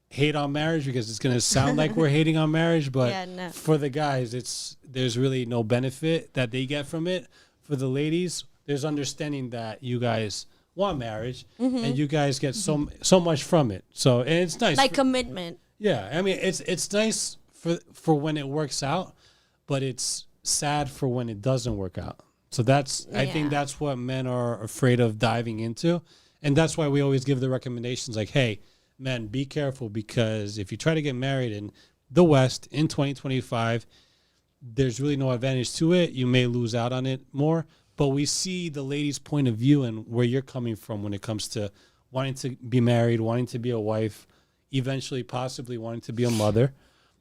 hate on marriage because it's going to sound like we're hating on marriage, but Yeah, no. for the guys, there's really no benefit that they get from it. For the ladies, there's understanding that you guys want marriage and you guys get so much from it. So, and it's nice. like commitment. Yeah, I mean it's nice for when it works out, but it's sad for when it doesn't work out. So I think Yeah. that's what men are afraid of diving into, and that's why we always give the recommendations like, hey, men, be careful, because if you try to get married in the West in 2025, there's really no advantage to it. You may lose out on it more, but we see the lady's point of view and where you're coming from when it comes to wanting to be married, wanting to be a wife, eventually possibly wanting to be a mother,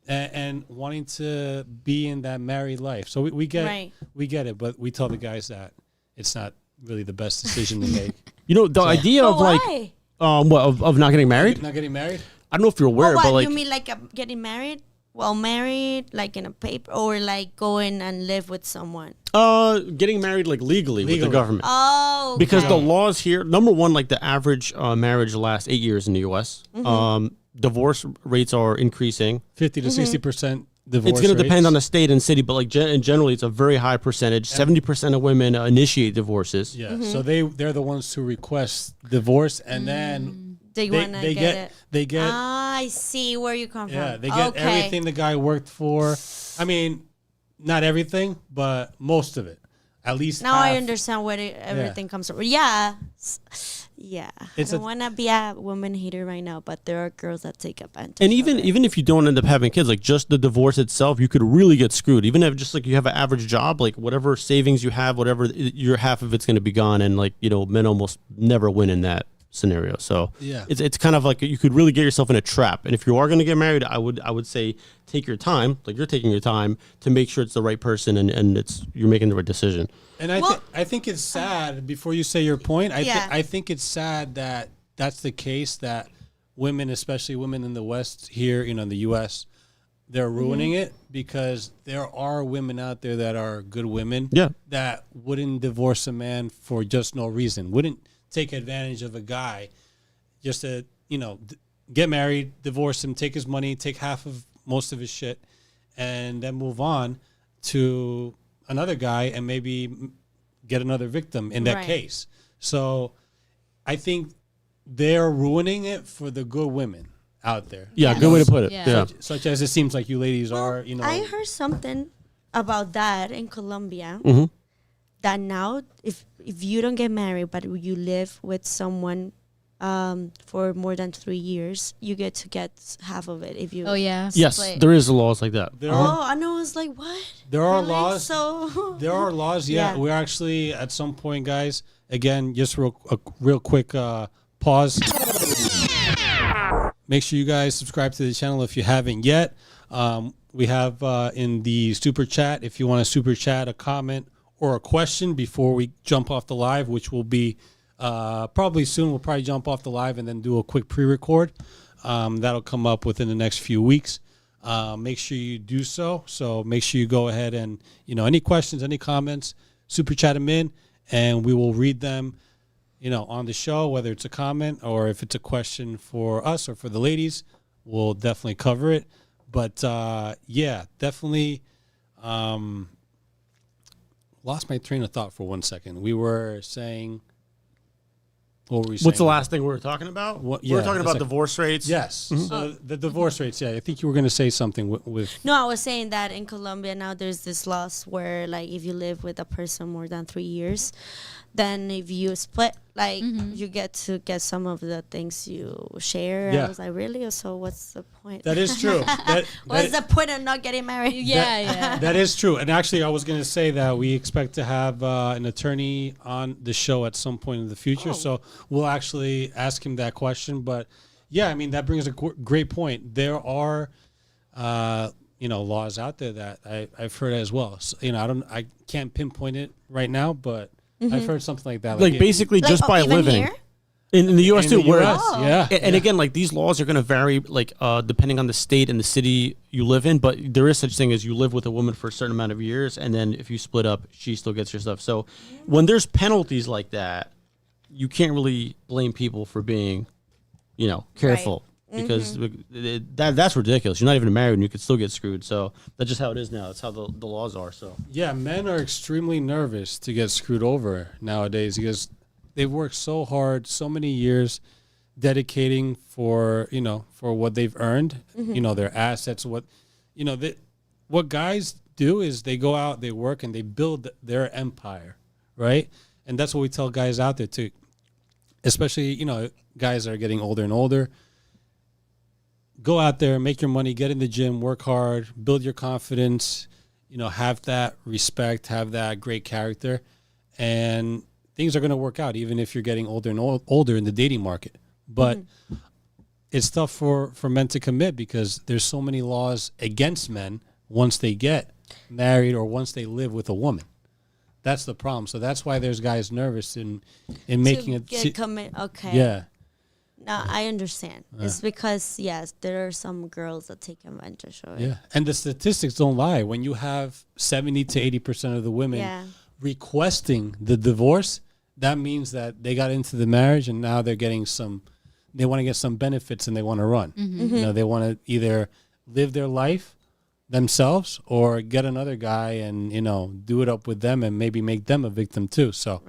and wanting to be in that married life. So we get Right. we get it, but we tell the guys that it's not really the best decision to make. The idea But of like, why? of not getting married. Not getting married? I don't know if you're aware, What but like, you mean, like getting married? Well, married, like in a paper, or like going and live with someone. getting married like legally with the Legally. government. Oh, Because the okay. laws here, number one, like the average marriage lasts 8 years in the U.S. Divorce rates are increasing. 50 to 60% divorce. It's going to depend rates. on the state and city, but like generally, it's a very high percentage. 70% of women initiate divorces. Yeah, so they're the ones who request divorce, and then they want to get it. they get I see where you come yeah, from. they get Okay. everything the guy worked for. I mean, not everything, but most of it. At least Now I half. understand where everything comes from. Yeah. Yeah. It's I a- don't want to be a woman hater right now, but there are girls that take advantage. And of it. even if you don't end up having kids, like just the divorce itself, you could really get screwed. Even if just like you have an average job, like whatever savings you have, whatever your half of it's going to be gone, and like men almost never win in that scenario. So Yeah. it's kind of like you could really get yourself in a trap. And if you are going to get married, I would say take your time, like you're taking your time to make sure it's the right person and you're making the right decision. And I think it's sad. Before you say your point, I think it's sad that that's the case. That women, especially women in the West here, in the U.S., they're ruining it, because there are women out there that are good women. Yeah. That wouldn't divorce a man for just no reason. Wouldn't take advantage of a guy just to get married, divorce him, take his money, take half of most of his shit, and then move on to another guy and maybe get another victim in that Right. case. So I think they're ruining it for the good women out there. Yeah, good way to put it. Yeah. Yeah. Such as it seems like you ladies are, I heard something about that in Colombia. Mm-hmm. That now, if you don't get married but you live with someone for more than 3 years, you get half of it. If you Oh yeah. Yes, Split. there is laws like that. there are I know. It's like what? there are Really? laws. So There are laws, yeah. Yeah. We're actually at some point, guys. Again, just a real quick pause. Make sure you guys subscribe to the channel if you haven't yet. We have in the super chat, if you want to super chat a comment or a question before we jump off the live, which will be probably soon. We'll probably jump off the live and then do a quick pre-record. That'll come up within the next few weeks. make sure you do so. So make sure you go ahead and, any questions, any comments, super chat them in, and we will read them, on the show, whether it's a comment or if it's a question for us or for the ladies, we'll definitely cover it. But yeah, definitely lost my train of thought for 1 second. We were saying, what were we saying? What's the last thing we were talking about? We were talking about divorce rates. Yes. So the divorce rates. Yeah, I think you were going to say something with. No, I was saying that in Colombia now there's this laws where like if you live with a person more than 3 years, then if you split, like you get to get some of the things you share. Yeah. I was like, really? So what's the point? That is true. What's the point of not getting married? Yeah. That is true. And actually, I was going to say that we expect to have an attorney on the show at some point in the future. So we'll actually ask him that question. But yeah, I mean, that brings a great point. There are, laws out there that I've heard as well. So, I can't pinpoint it right now, but I've heard something like that. Like basically just by even living. here? In the U.S. In too, the where US, yeah. And again, like these laws are going to vary, like depending on the state and the city you live in. But there is such thing as you live with a woman for a certain amount of years, and then if you split up, she still gets your stuff. So when there's penalties like that, you can't really blame people for being, careful because that's ridiculous. You're not even married, and you could still get screwed. So that's just how it is now. That's how the laws are. So yeah, men are extremely nervous to get screwed over nowadays because they've worked so hard, so many years, dedicating for what they've earned, their assets. What guys do is they go out, they work, and they build their empire, right? And that's what we tell guys out there too, especially guys that are getting older and older. Go out there, make your money, get in the gym, work hard, build your confidence, have that respect, have that great character, and things are going to work out even if you're getting older and older in the dating market. But it's tough for men to commit because there's so many laws against men once they get married or once they live with a woman. That's the problem. So that's why there's guys nervous in making it. Okay. Yeah. No, I understand. It's because, yes, there are some girls that take advantage of it. Yeah. And the statistics don't lie. When you have 70 to 80% of the women requesting the divorce, that means that they got into the marriage and now they want to get some benefits and they want to run. They want to either live their life themselves or get another guy and, do it up with them and maybe make them a victim too. So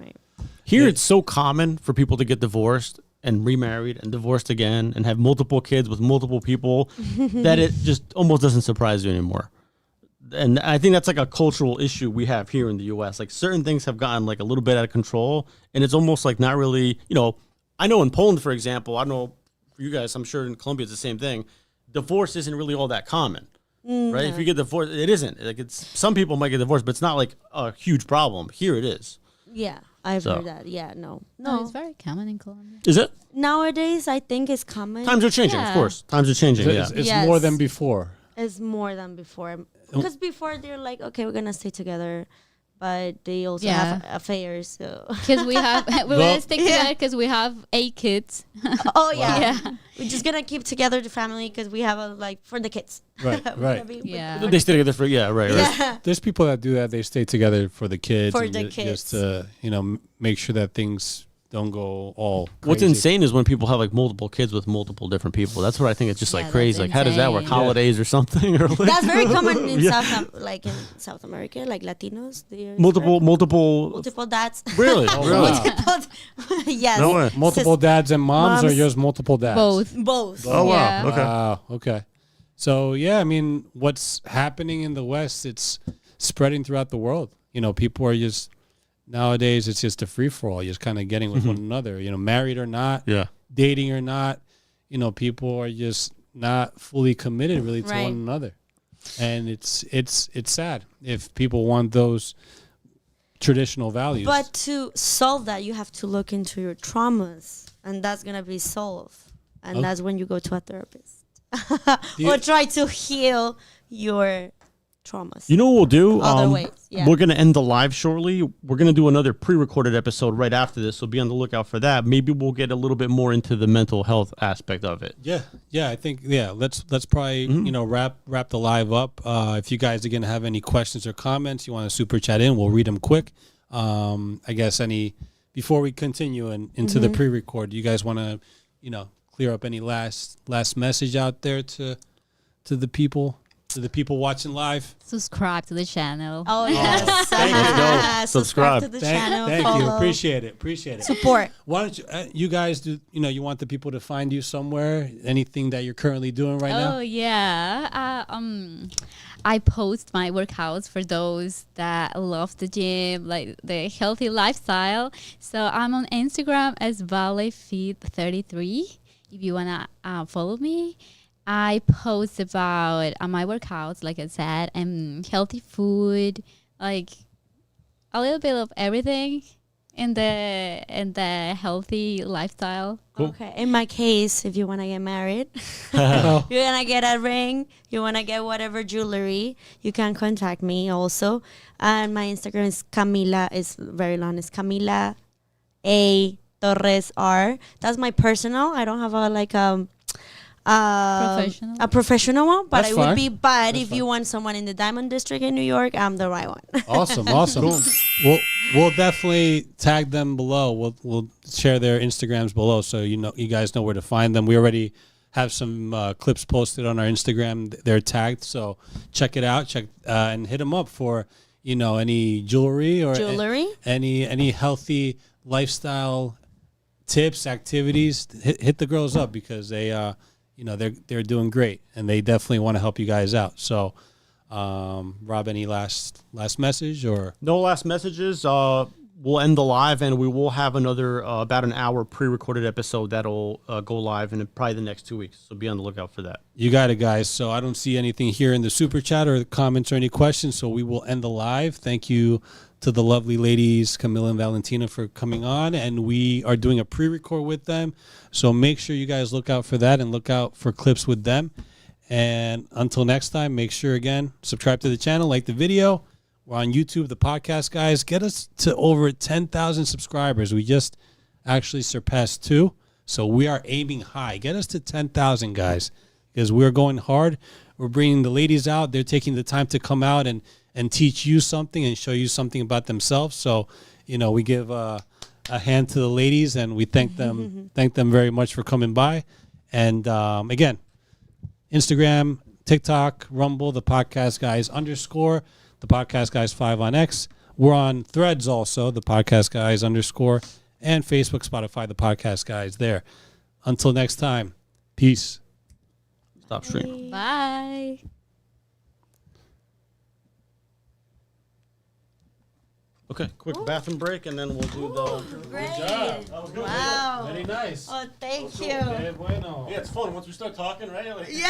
here it's so common for people to get divorced and remarried and divorced again and have multiple kids with multiple people that it just almost doesn't surprise you anymore. And I think that's like a cultural issue we have here in the U.S. Like certain things have gotten like a little bit out of control, and it's almost like not really, I know in Poland, for example, I don't know for you guys, I'm sure in Colombia it's the same thing. Divorce isn't really all that common, right? If you get divorced, it isn't. Like some people might get divorced, but it's not like a huge problem. Here it is. Yeah, I've heard that. Yeah, no. It's very common in Colombia. Is it? Nowadays, I think it's common. Times are changing, of course. Times are changing, it's more than before. It's more than before. Because before they're like, okay, we're gonna stay together, but they also have affairs. So because we want to stick together because we have 8 kids. Oh yeah, we're just gonna keep together the family because we have for the kids. Right. They stay together for right. There's people that do that. They stay together for the kids. For the kids, just to make sure that things don't go all crazy. What's insane is when people have like multiple kids with multiple different people. That's what I think it's just like crazy. Like, how does that work? Holidays or something? Or like, that's very common in South America, like Latinos. Multiple dads. Really? Yes. No way. Multiple dads and moms, or just multiple dads? Both. Oh wow. Yeah. Okay. Wow. Okay. So yeah, I mean, what's happening in the West? It's spreading throughout the world. People are just. Nowadays, it's just a free-for-all. You're just kind of getting with one another, married or not, dating or not. People are just not fully committed really to one another. And it's sad if people want those traditional values. But to solve that, you have to look into your traumas, and that's going to be solved. And that's when you go to a therapist. Or try to heal your traumas. You know what we'll do? Other ways. Yeah. We're going to end the live shortly. We're going to do another pre-recorded episode right after this, so be on the lookout for that. Maybe we'll get a little bit more into the mental health aspect of it. Yeah. I think let's probably wrap the live up. If you guys again have any questions or comments, you want to super chat in, we'll read them quick. I guess before we continue into the pre-record, you guys want to clear up any last message out there to the people watching live? Subscribe to the channel. Oh, yes. Let's go. Subscribe to the channel. Thank follow. you. Appreciate it. Support. Why don't you guys do, you want the people to find you somewhere? Anything that you're currently doing right now? Oh yeah. I post my workouts for those that love the gym, like the healthy lifestyle. So I'm on Instagram as ValeFit33. If you wanna follow me. I post about my workouts, like I said, and healthy food, like a little bit of everything in the healthy lifestyle. Cool. Okay. In my case, if you want to get married, you're going to get a ring, you want to get whatever jewelry, you can contact me also. And my Instagram is Camila, it's very long, it's Camila A. Torres R. That's my personal. I don't have a professional one, but That's I would fine. be. But if you want someone in the Diamond District in New York, I'm the right one. Awesome. We'll definitely tag them below. We'll share their Instagrams below, so you guys know where to find them. We already have some clips posted on our Instagram. They're tagged, so check it out. And hit them up for any jewelry or any healthy lifestyle tips, activities. Hit the girls up because they they're doing great, and they definitely want to help you guys out. So, Rob, any last message or No last messages. We'll end the live, and we will have another about an hour pre-recorded episode that'll go live in probably the next 2 weeks. So be on the lookout for that. you got it, guys? So I don't see anything here in the super chat or the comments or any questions. So we will end the live. Thank you to the lovely ladies, Camila and Valentina, for coming on, and we are doing a pre-record with them. So make sure you guys look out for that and look out for clips with them. And until next time, make sure, again, subscribe to the channel, like the video. We're on YouTube, the podcast, guys. Get us to over 10,000 subscribers. We just actually surpassed 2. So we are aiming high. Get us to 10,000, guys, because we're going hard. We're bringing the ladies out. They're taking the time to come out and teach you something and show you something about themselves. So, we give a hand to the ladies, and we thank them very much for coming by. And again, Instagram, TikTok, Rumble, the podcast guys _ the podcast guys 5 on X. We're on Threads also, the podcast guys _ and Facebook, Spotify, the podcast guys there. Until next time, peace. Stop streaming. Bye. Okay, quick bathroom break, and then we'll do the. Great. That was good. Wow. Very nice. Oh, thank you. Qué bueno. Yeah, it's fun once we start talking, right? Yeah.